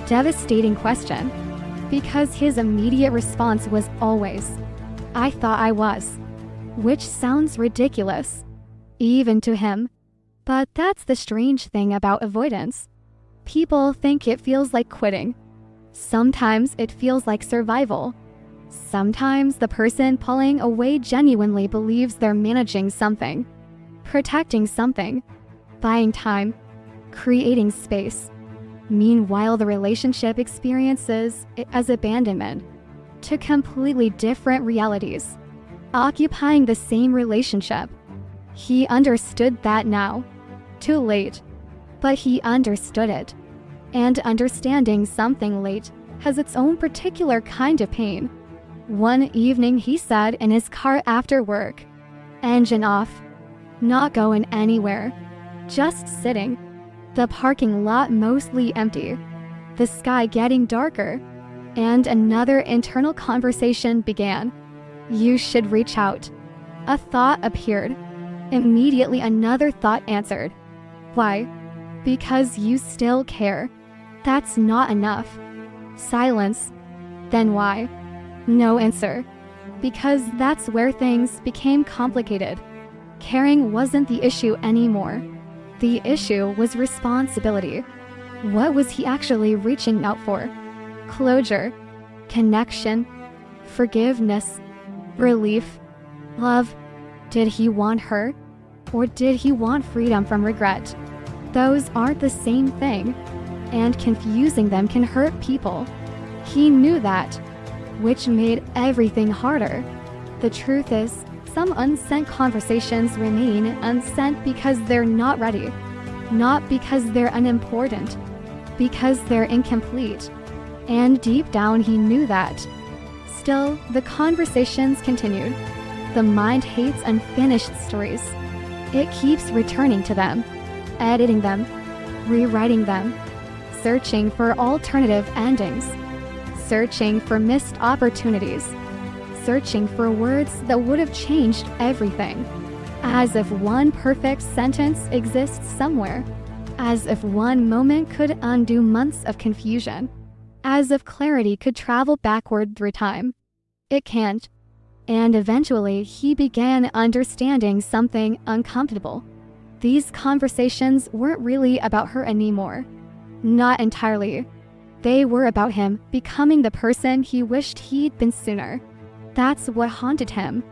Devastating question. Because his immediate response was always, I thought I was. Which sounds ridiculous. Even to him. But that's the strange thing about avoidance. People think it feels like quitting. Sometimes it feels like survival. Sometimes the person pulling away genuinely believes they're managing something, protecting something, buying time, creating space. Meanwhile, the relationship experiences it as abandonment. Two completely different realities, occupying the same relationship. He understood that now. Too late. But he understood it. And understanding something late has its own particular kind of pain. One evening he said in his car after work, engine off, not going anywhere, just sitting, the parking lot mostly empty, the sky getting darker, and another internal conversation began. You should reach out. A thought appeared. Immediately another thought answered. Why? Because you still care. That's not enough. Silence. Then why? No answer. Because that's where things became complicated. Caring wasn't the issue anymore. The issue was responsibility. What was he actually reaching out for? Closure, connection, forgiveness, relief, love. Did he want her? Or did he want freedom from regret? Those aren't the same thing, and confusing them can hurt people. He knew that, which made everything harder. The truth is, some unsent conversations remain unsent because they're not ready, not because they're unimportant, because they're incomplete. And deep down he knew that. Still, the conversations continued. The mind hates unfinished stories. It keeps returning to them, editing them, rewriting them, searching for alternative endings, searching for missed opportunities, searching for words that would have changed everything. As if one perfect sentence exists somewhere. As if one moment could undo months of confusion. As if clarity could travel backward through time. It can't. And eventually, he began understanding something uncomfortable. These conversations weren't really about her anymore. Not entirely. They were about him becoming the person he wished he'd been sooner. That's what haunted him.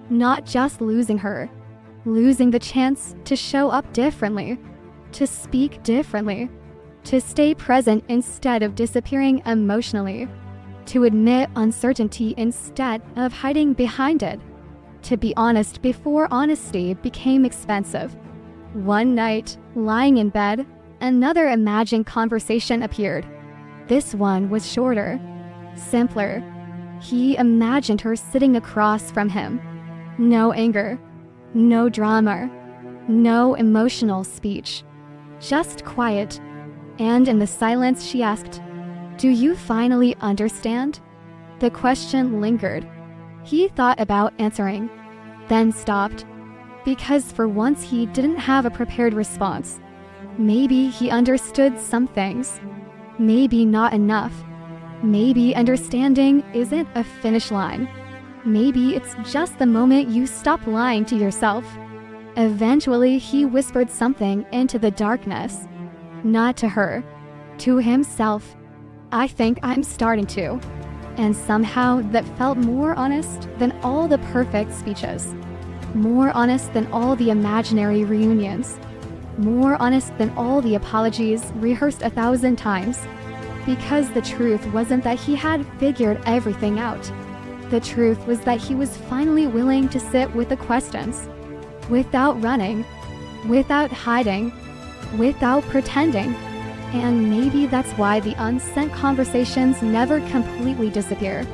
Not just losing her, losing the chance to show up differently, to speak differently, to stay present instead of disappearing emotionally, to admit uncertainty instead of hiding behind it, to be honest before honesty became expensive. One night, lying in bed, another imagined conversation appeared. This one was shorter, simpler. He imagined her sitting across from him. No anger, no drama, no emotional speech, just quiet. And in the silence she asked, "Do you finally understand?" The question lingered. He thought about answering, then stopped, because for once he didn't have a prepared response. Maybe he understood some things, maybe not enough. Maybe understanding isn't a finish line. Maybe it's just the moment you stop lying to yourself. Eventually, he whispered something into the darkness. Not to her, to himself. "I think I'm starting to." And somehow that felt more honest than all the perfect speeches. More honest than all the imaginary reunions. More honest than all the apologies rehearsed 1,000 times. Because the truth wasn't that he had figured everything out. The truth was that he was finally willing to sit with the questions. Without running. Without hiding. Without pretending. And maybe that's why the unsent conversations never completely disappear.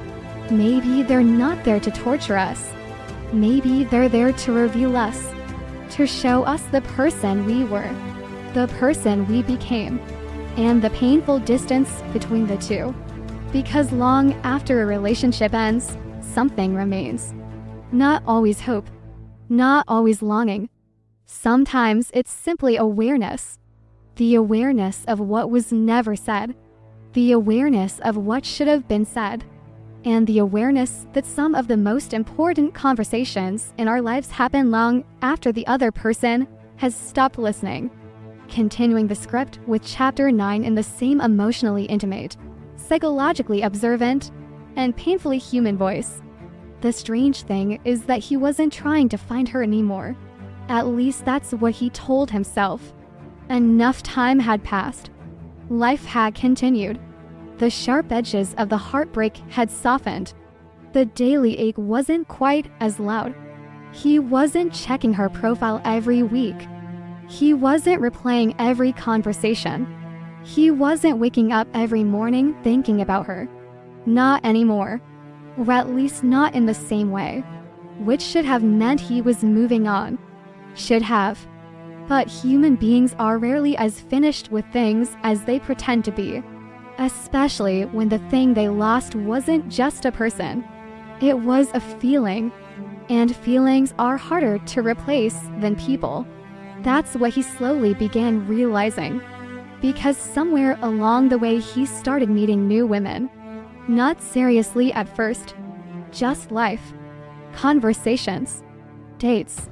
Maybe they're not there to torture us. Maybe they're there to reveal us. To show us the person we were. The person we became. And the painful distance between the two. Because long after a relationship ends, something remains. Not always hope. Not always longing. Sometimes it's simply awareness. The awareness of what was never said. The awareness of what should have been said. And the awareness that some of the most important conversations in our lives happen long after the other person has stopped listening. Continuing the script with Chapter 9 in the same emotionally intimate, psychologically observant, and painfully human voice. The strange thing is that he wasn't trying to find her anymore. At least that's what he told himself. Enough time had passed. Life had continued. The sharp edges of the heartbreak had softened. The daily ache wasn't quite as loud. He wasn't checking her profile every week. He wasn't replaying every conversation. He wasn't waking up every morning thinking about her. Not anymore. Or at least not in the same way. Which should have meant he was moving on. Should have. But human beings are rarely as finished with things as they pretend to be. Especially when the thing they lost wasn't just a person. It was a feeling. And feelings are harder to replace than people. That's what he slowly began realizing. Because somewhere along the way he started meeting new women. Not seriously at first. Just life. Conversations. Dates.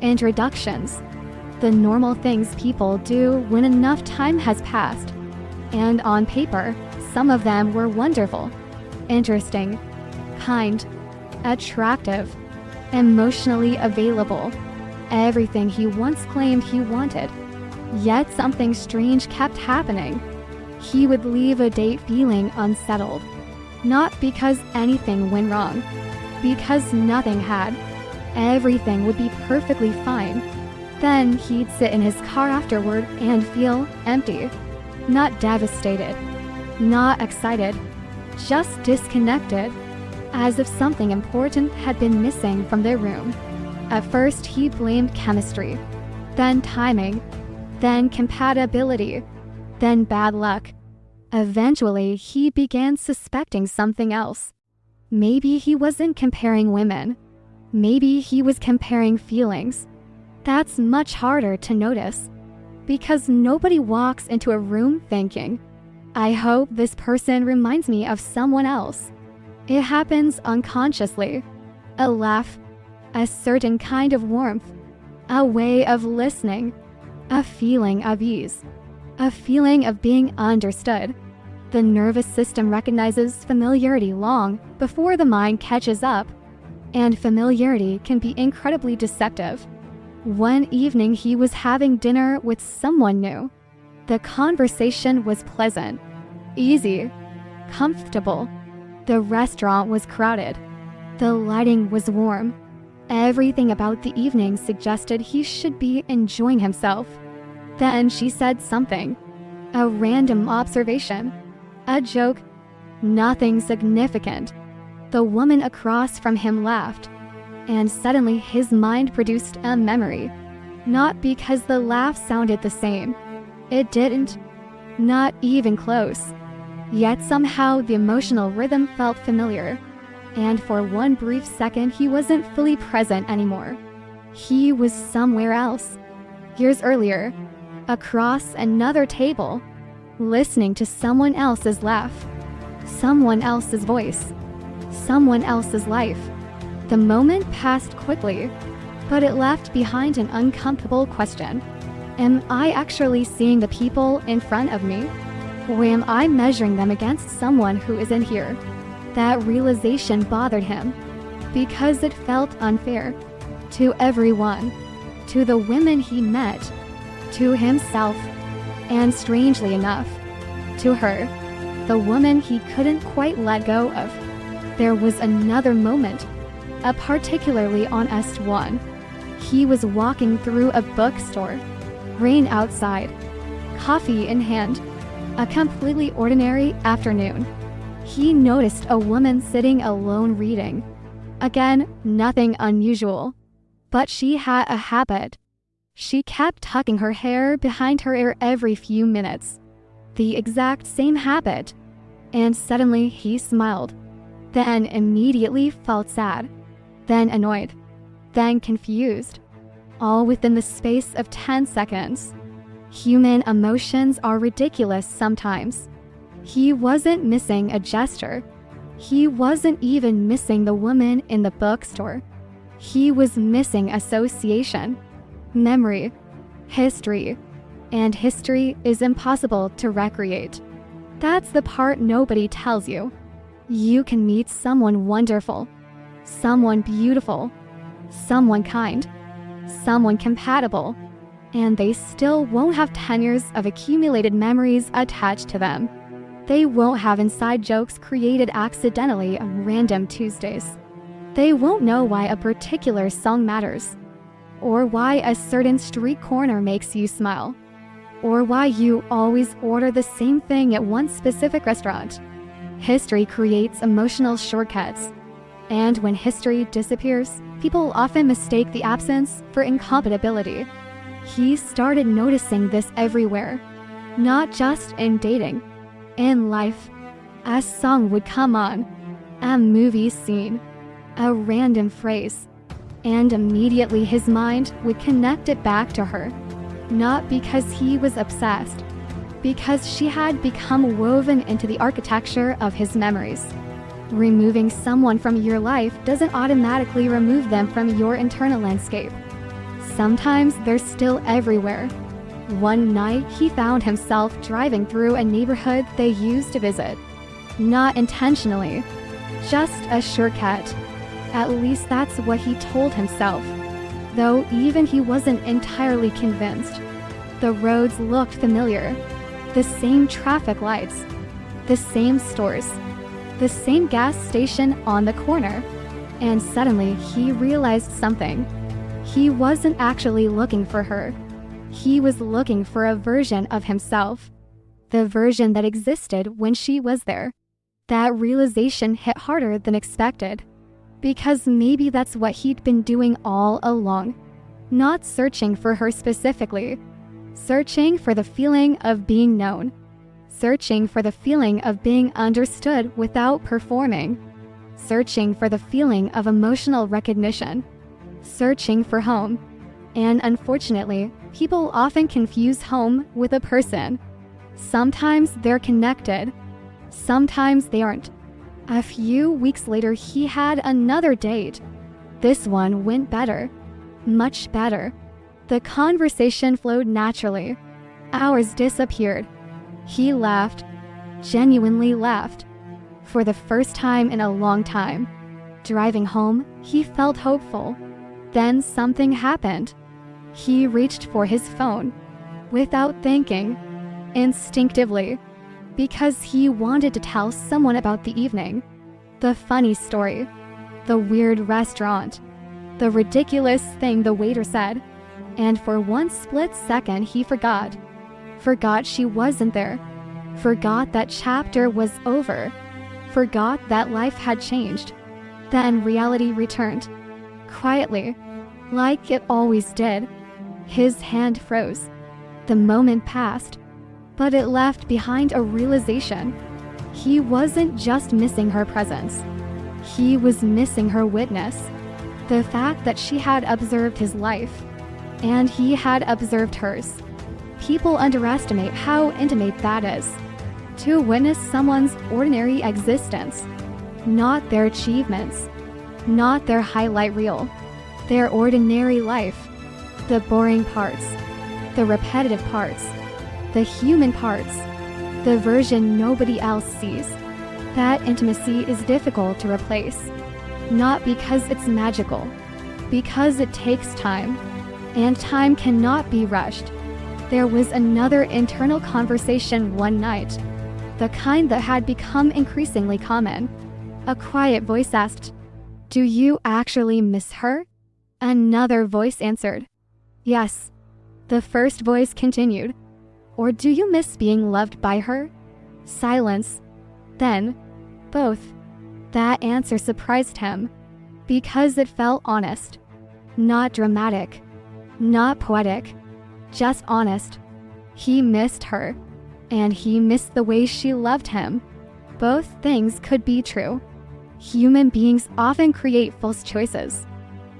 Introductions. The normal things people do when enough time has passed. And on paper, some of them were wonderful. Interesting. Kind. Attractive. Emotionally available. Everything he once claimed he wanted. Yet something strange kept happening. He would leave a date feeling unsettled. Not because anything went wrong. Because nothing had. Everything would be perfectly fine. Then he'd sit in his car afterward and feel empty. Not devastated. Not excited. Just disconnected. As if something important had been missing from their room. At first, he blamed chemistry, then timing, then compatibility, then bad luck. Eventually, he began suspecting something else. Maybe he wasn't comparing women. Maybe he was comparing feelings. That's much harder to notice, because nobody walks into a room thinking, "I hope this person reminds me of someone else." It happens unconsciously. A laugh. A certain kind of warmth, a way of listening, a feeling of ease, a feeling of being understood. The nervous system recognizes familiarity long before the mind catches up, and familiarity can be incredibly deceptive. One evening, he was having dinner with someone new. The conversation was pleasant, easy, comfortable. The restaurant was crowded. The lighting was warm. Everything about the evening suggested he should be enjoying himself. Then she said something. A random observation. A joke. Nothing significant. The woman across from him laughed. And suddenly his mind produced a memory. Not because the laugh sounded the same. It didn't. Not even close. Yet somehow the emotional rhythm felt familiar. And for one brief second he wasn't fully present anymore. He was somewhere else. Years earlier, across another table, listening to someone else's laugh, someone else's voice, someone else's life. The moment passed quickly, but it left behind an uncomfortable question. Am I actually seeing the people in front of me? Or am I measuring them against someone who isn't here? That realization bothered him because it felt unfair to everyone, to the women he met, to himself, and strangely enough, to her, the woman he couldn't quite let go of. There was another moment, a particularly honest one. He was walking through a bookstore, rain outside, coffee in hand, a completely ordinary afternoon. He noticed a woman sitting alone reading. Again, nothing unusual. But she had a habit. She kept tucking her hair behind her ear every few minutes. The exact same habit. And suddenly he smiled. Then immediately felt sad. Then annoyed. Then confused. All within the space of 10 seconds. Human emotions are ridiculous sometimes. He wasn't missing a gesture. He wasn't even missing the woman in the bookstore. He was missing association, memory, history. And history is impossible to recreate. That's the part nobody tells you. You can meet someone wonderful, someone beautiful, someone kind, someone compatible, and they still won't have 10 years of accumulated memories attached to them. They won't have inside jokes created accidentally on random Tuesdays. They won't know why a particular song matters, or why a certain street corner makes you smile, or why you always order the same thing at one specific restaurant. History creates emotional shortcuts, and when history disappears, people often mistake the absence for incompatibility. He started noticing this everywhere, not just in dating. In life, a song would come on, a movie scene, a random phrase, and immediately his mind would connect it back to her. Not because he was obsessed, because she had become woven into the architecture of his memories. Removing someone from your life doesn't automatically remove them from your internal landscape. Sometimes they're still everywhere. One night, he found himself driving through a neighborhood they used to visit. Not intentionally, just a shortcut. At least that's what he told himself. Though even he wasn't entirely convinced. The roads looked familiar. The same traffic lights. The same stores. The same gas station on the corner. And suddenly, he realized something. He wasn't actually looking for her. He was looking for a version of himself. The version that existed when she was there. That realization hit harder than expected. Because maybe that's what he'd been doing all along. Not searching for her specifically. Searching for the feeling of being known. Searching for the feeling of being understood without performing. Searching for the feeling of emotional recognition. Searching for home. And unfortunately, people often confuse home with a person. Sometimes they're connected. Sometimes they aren't. A few weeks later, he had another date. This one went better. Much better. The conversation flowed naturally. Hours disappeared. He laughed. Genuinely laughed. For the first time in a long time. Driving home, he felt hopeful. Then something happened. He reached for his phone, without thinking, instinctively, because he wanted to tell someone about the evening, the funny story, the weird restaurant, the ridiculous thing the waiter said, and for one split second he forgot she wasn't there, forgot that chapter was over, forgot that life had changed. Then reality returned, quietly, like it always did. His hand froze. The moment passed, but it left behind a realization. He wasn't just missing her presence. He was missing her witness. The fact that she had observed his life, and he had observed hers. People underestimate how intimate that is. To witness someone's ordinary existence, not their achievements, not their highlight reel, their ordinary life, the boring parts, the repetitive parts, the human parts, the version nobody else sees. That intimacy is difficult to replace, not because it's magical, because it takes time, and time cannot be rushed. There was another internal conversation one night, the kind that had become increasingly common. A quiet voice asked, "Do you actually miss her?" Another voice answered, "Yes." The first voice continued, "Or do you miss being loved by her?" Silence. Then, both. That answer surprised him, because it felt honest. Not dramatic, not poetic, just honest. He missed her, and he missed the way she loved him. Both things could be true. Human beings often create false choices.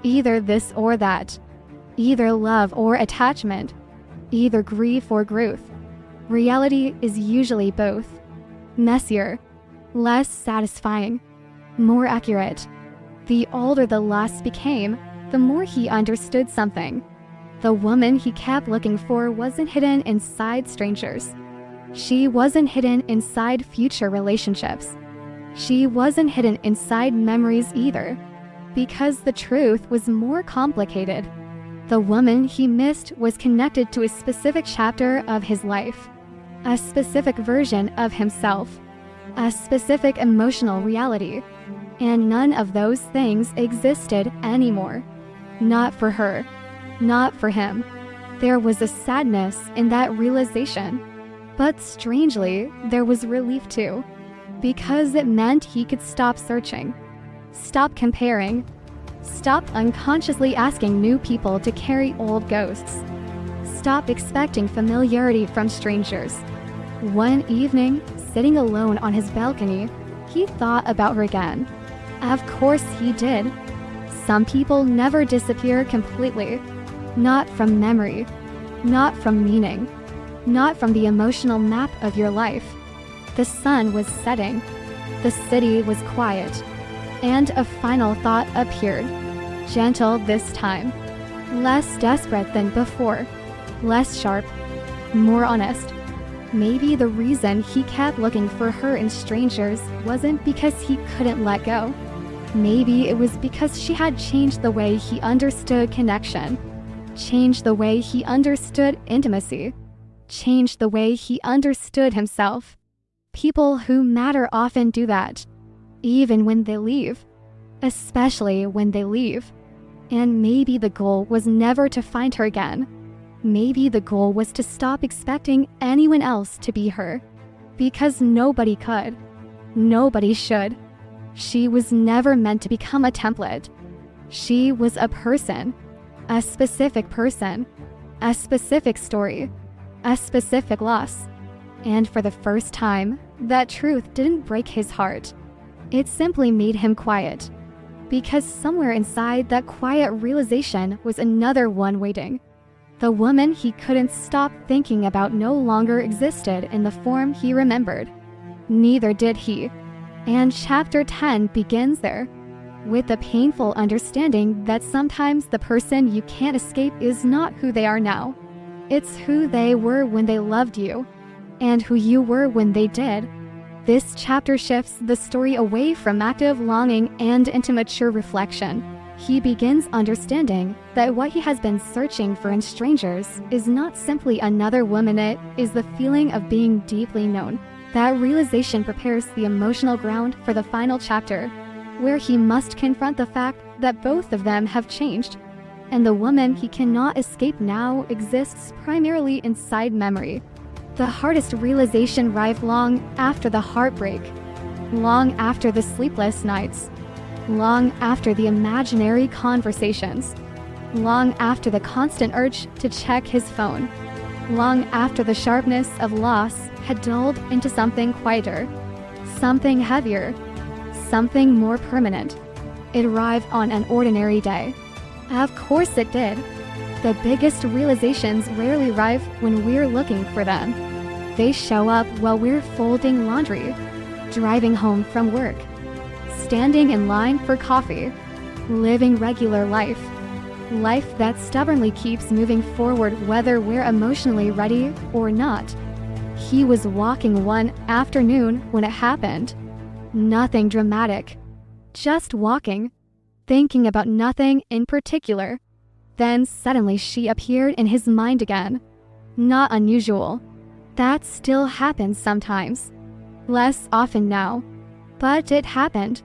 Either this or that. Either love or attachment. Either grief or growth. Reality is usually both. Messier, less satisfying, more accurate. The older the loss became, the more he understood something. The woman he kept looking for wasn't hidden inside strangers. She wasn't hidden inside future relationships. She wasn't hidden inside memories either, because the truth was more complicated. The woman he missed was connected to a specific chapter of his life, a specific version of himself, a specific emotional reality, and none of those things existed anymore. Not for her, not for him. There was a sadness in that realization, but strangely, there was relief too, because it meant he could stop searching, stop comparing, stop unconsciously asking new people to carry old ghosts, stop expecting familiarity from strangers. One evening, sitting alone on his balcony, he thought about her again. Of course he did. Some people never disappear completely. Not from memory, not from meaning, not from the emotional map of your life. The sun was setting. The city was quiet. And a final thought appeared. Gentle this time. Less desperate than before. Less sharp. More honest. Maybe the reason he kept looking for her in strangers wasn't because he couldn't let go. Maybe it was because she had changed the way he understood connection, changed the way he understood intimacy, changed the way he understood himself. People who matter often do that, even when they leave, especially when they leave. And maybe the goal was never to find her again. Maybe the goal was to stop expecting anyone else to be her, because nobody could. Nobody should. She was never meant to become a template. She was a person, a specific story, a specific loss. And for the first time, that truth didn't break his heart. It simply made him quiet, because somewhere inside that quiet realization was another one waiting. The woman he couldn't stop thinking about no longer existed in the form he remembered. Neither did he. And chapter 10 begins there, with the painful understanding that sometimes the person you can't escape is not who they are now. It's who they were when they loved you, and who you were when they did. This chapter shifts the story away from active longing and into mature reflection. He begins understanding that what he has been searching for in strangers is not simply another woman, it is the feeling of being deeply known. That realization prepares the emotional ground for the final chapter, where he must confront the fact that both of them have changed, and the woman he cannot escape now exists primarily inside memory. The hardest realization arrived long after the heartbreak, long after the sleepless nights, long after the imaginary conversations, long after the constant urge to check his phone, long after the sharpness of loss had dulled into something quieter, something heavier, something more permanent. It arrived on an ordinary day. Of course it did. The biggest realizations rarely arrive when we're looking for them. They show up while we're folding laundry, driving home from work, standing in line for coffee, living regular life. Life that stubbornly keeps moving forward whether we're emotionally ready or not. He was walking one afternoon when it happened. Nothing dramatic. Just walking, thinking about nothing in particular. Then suddenly she appeared in his mind again. Not unusual. That still happens sometimes. Less often now. But it happened.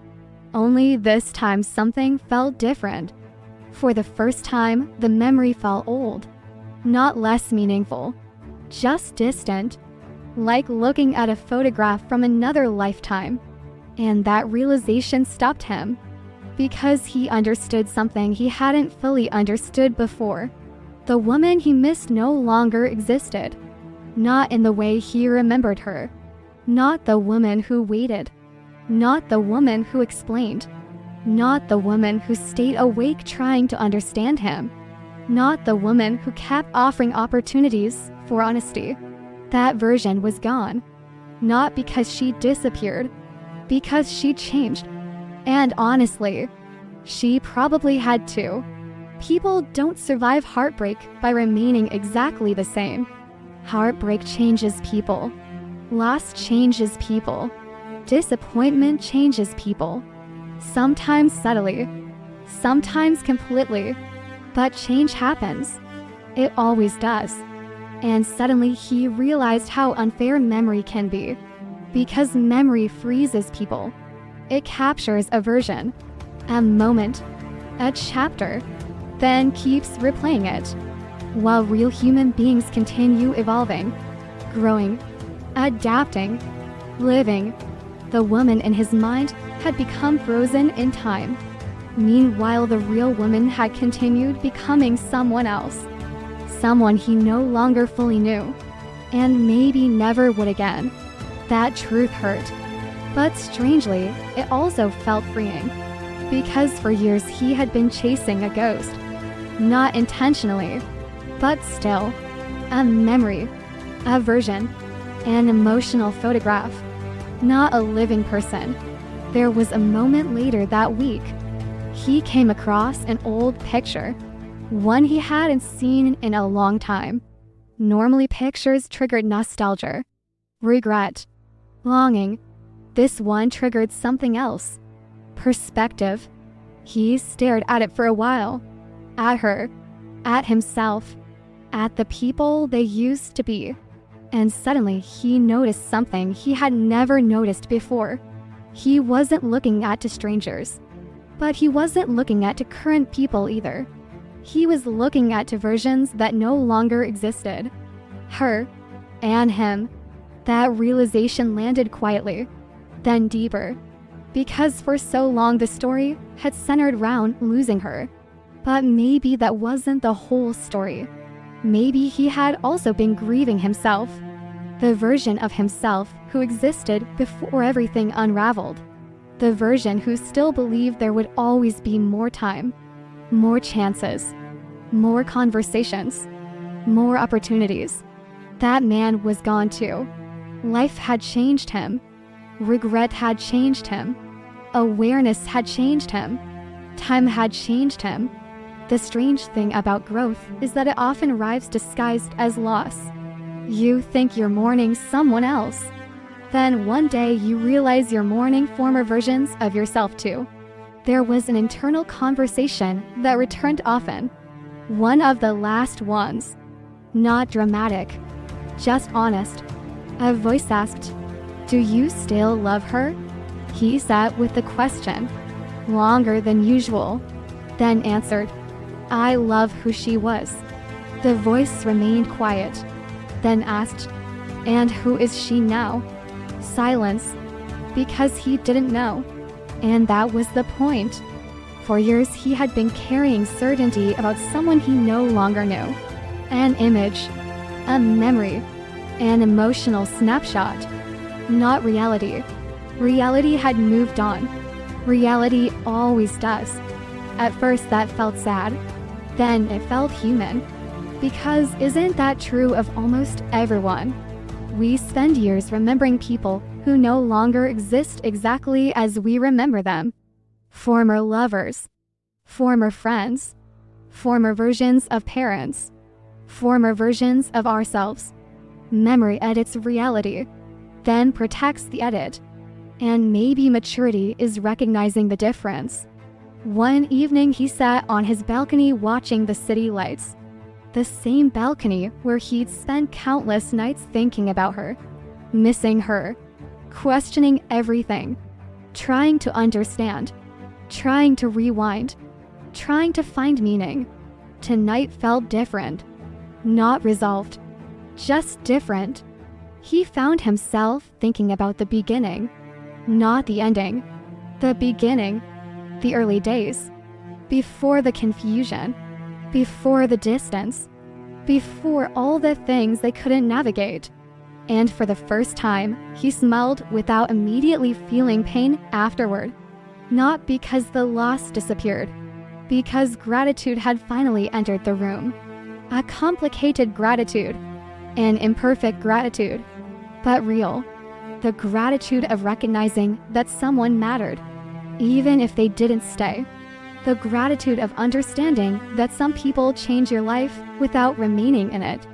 Only this time something felt different. For the first time, the memory felt old. Not less meaningful. Just distant. Like looking at a photograph from another lifetime. And that realization stopped him. Because he understood something he hadn't fully understood before. The woman he missed no longer existed. Not in the way he remembered her. Not the woman who waited. Not the woman who explained. Not the woman who stayed awake trying to understand him. Not the woman who kept offering opportunities for honesty. That version was gone. Not because she disappeared. Because she changed. And honestly, she probably had to. People don't survive heartbreak by remaining exactly the same. Heartbreak changes people. Loss changes people. Disappointment changes people. Sometimes subtly, sometimes completely, but change happens. It always does. And suddenly he realized how unfair memory can be. Because memory freezes people. It captures a version, a moment, a chapter, then keeps replaying it. While real human beings continue evolving, growing, adapting, living, the woman in his mind had become frozen in time. Meanwhile, the real woman had continued becoming someone else. Someone he no longer fully knew, and maybe never would again. That truth hurt. But strangely, it also felt freeing. Because for years he had been chasing a ghost. Not intentionally, but still. A memory, a version, an emotional photograph. Not a living person. There was a moment later that week. He came across an old picture. One he hadn't seen in a long time. Normally pictures triggered nostalgia, regret, longing. This one triggered something else. Perspective. He stared at it for a while. At her. At himself. At the people they used to be. And suddenly he noticed something he had never noticed before. He wasn't looking at strangers. But he wasn't looking at current people either. He was looking at versions that no longer existed. Her. And him. That realization landed quietly. Then deeper. Because for so long the story had centered around losing her. But maybe that wasn't the whole story. Maybe he had also been grieving himself. The version of himself who existed before everything unraveled. The version who still believed there would always be more time. More chances. More conversations. More opportunities. That man was gone too. Life had changed him. Regret had changed him. Awareness had changed him. Time had changed him. The strange thing about growth is that it often arrives disguised as loss. You think you're mourning someone else. Then one day you realize you're mourning former versions of yourself too. There was an internal conversation that returned often. One of the last ones. Not dramatic, just honest. A voice asked, "Do you still love her?" He sat with the question, longer than usual, then answered, "I love who she was." The voice remained quiet, then asked, "And who is she now?" Silence, because he didn't know. And that was the point. For years he had been carrying certainty about someone he no longer knew. An image, a memory, an emotional snapshot. Not reality. Reality had moved on. Reality always does. At first that felt sad. Then it felt human. Because isn't that true of almost everyone? We spend years remembering people who no longer exist exactly as we remember them. Former lovers, former friends, former versions of parents, former versions of ourselves. Memory edits reality, then protects the edit. And maybe maturity is recognizing the difference. One evening he sat on his balcony watching the city lights. The same balcony where he'd spent countless nights thinking about her, missing her, questioning everything, trying to understand, trying to rewind, trying to find meaning. Tonight felt different, not resolved, just different. He found himself thinking about the beginning, not the ending. The beginning, the early days, before the confusion, before the distance, before all the things they couldn't navigate. And for the first time, he smiled without immediately feeling pain afterward. Not because the loss disappeared, because gratitude had finally entered the room. A complicated gratitude, an imperfect gratitude, but real. The gratitude of recognizing that someone mattered, even if they didn't stay. The gratitude of understanding that some people change your life without remaining in it.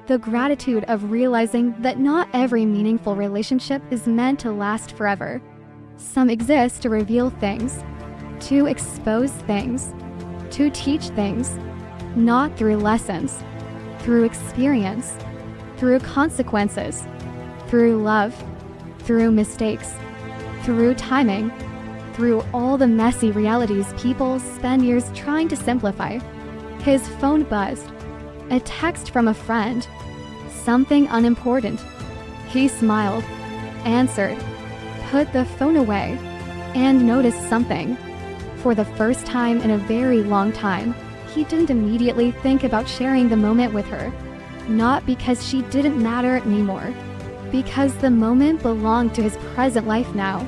The gratitude of realizing that not every meaningful relationship is meant to last forever. Some exist to reveal things, to expose things, to teach things, not through lessons, through experience, through consequences, through love, through mistakes, through timing, through all the messy realities people spend years trying to simplify. His phone buzzed. A text from a friend. Something unimportant. He smiled, answered, put the phone away, and noticed something. For the first time in a very long time, he didn't immediately think about sharing the moment with her. Not because she didn't matter anymore, because the moment belonged to his present life now.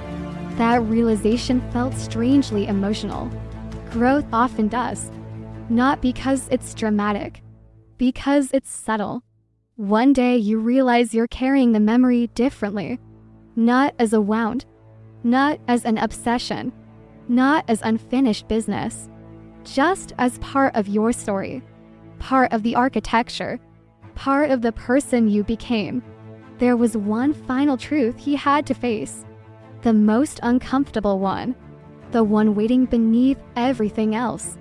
That realization felt strangely emotional. Growth often does. Not because it's dramatic, because it's subtle. One day you realize you're carrying the memory differently. Not as a wound, not as an obsession, not as unfinished business. Just as part of your story, part of the architecture, part of the person you became. There was one final truth he had to face. The most uncomfortable one. The one waiting beneath everything else.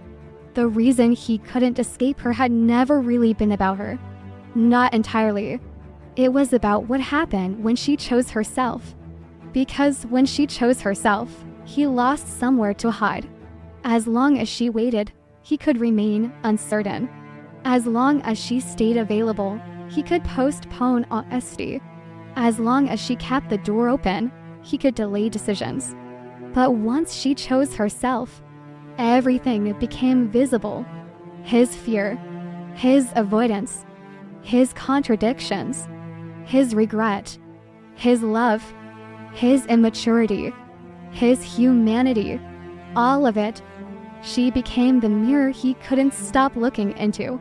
The reason he couldn't escape her had never really been about her. Not entirely. It was about what happened when she chose herself. Because when she chose herself, he lost somewhere to hide. As long as she waited, he could remain uncertain. As long as she stayed available, he could postpone honesty. As long as she kept the door open, he could delay decisions. But once she chose herself, everything became visible. His fear, his avoidance, his contradictions, his regret, his love, his immaturity, his humanity, all of it. She became the mirror he couldn't stop looking into.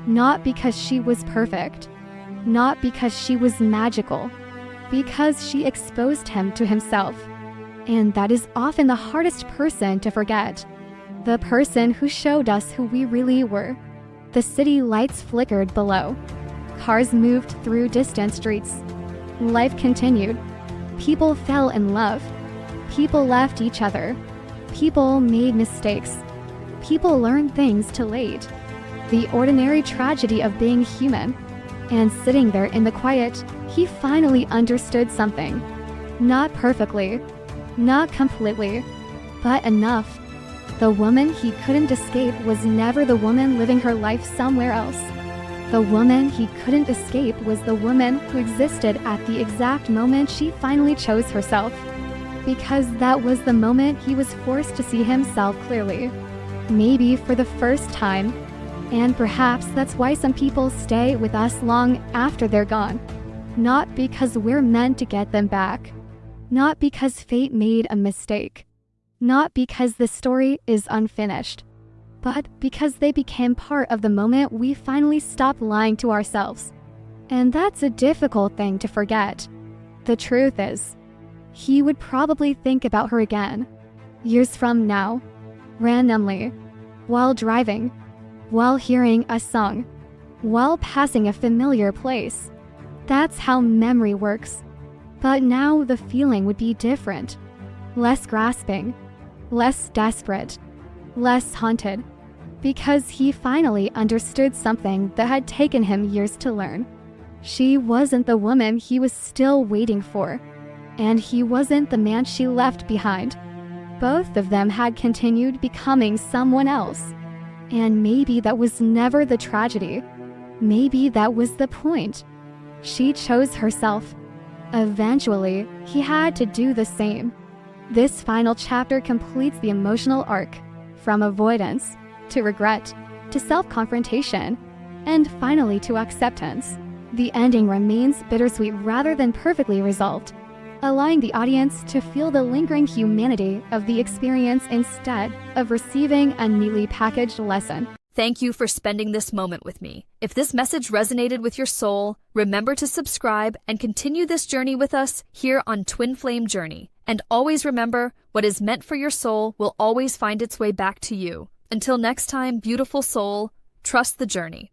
Not because she was perfect, not because she was magical, because she exposed him to himself. And that is often the hardest person to forget. The person who showed us who we really were. The city lights flickered below. Cars moved through distant streets. Life continued. People fell in love. People left each other. People made mistakes. People learned things too late. The ordinary tragedy of being human. And sitting there in the quiet, he finally understood something. Not perfectly, not completely, but enough. The woman he couldn't escape was never the woman living her life somewhere else. The woman he couldn't escape was the woman who existed at the exact moment she finally chose herself. Because that was the moment he was forced to see himself clearly. Maybe for the first time. And perhaps that's why some people stay with us long after they're gone. Not because we're meant to get them back. Not because fate made a mistake. Not because the story is unfinished. But because they became part of the moment we finally stopped lying to ourselves. And that's a difficult thing to forget. The truth is, he would probably think about her again, years from now, randomly, while driving, while hearing a song, while passing a familiar place. That's how memory works. But now the feeling would be different. Less grasping, less desperate, less haunted. Because he finally understood something that had taken him years to learn. She wasn't the woman he was still waiting for. And he wasn't the man she left behind. Both of them had continued becoming someone else. And maybe that was never the tragedy. Maybe that was the point. She chose herself. Eventually, he had to do the same. This final chapter completes the emotional arc, from avoidance, to regret, to self-confrontation, and finally to acceptance. The ending remains bittersweet rather than perfectly resolved, allowing the audience to feel the lingering humanity of the experience instead of receiving a neatly packaged lesson. Thank you for spending this moment with me. If this message resonated with your soul, remember to subscribe and continue this journey with us here on Twin Flame Journey. And always remember, what is meant for your soul will always find its way back to you. Until next time, beautiful soul, trust the journey.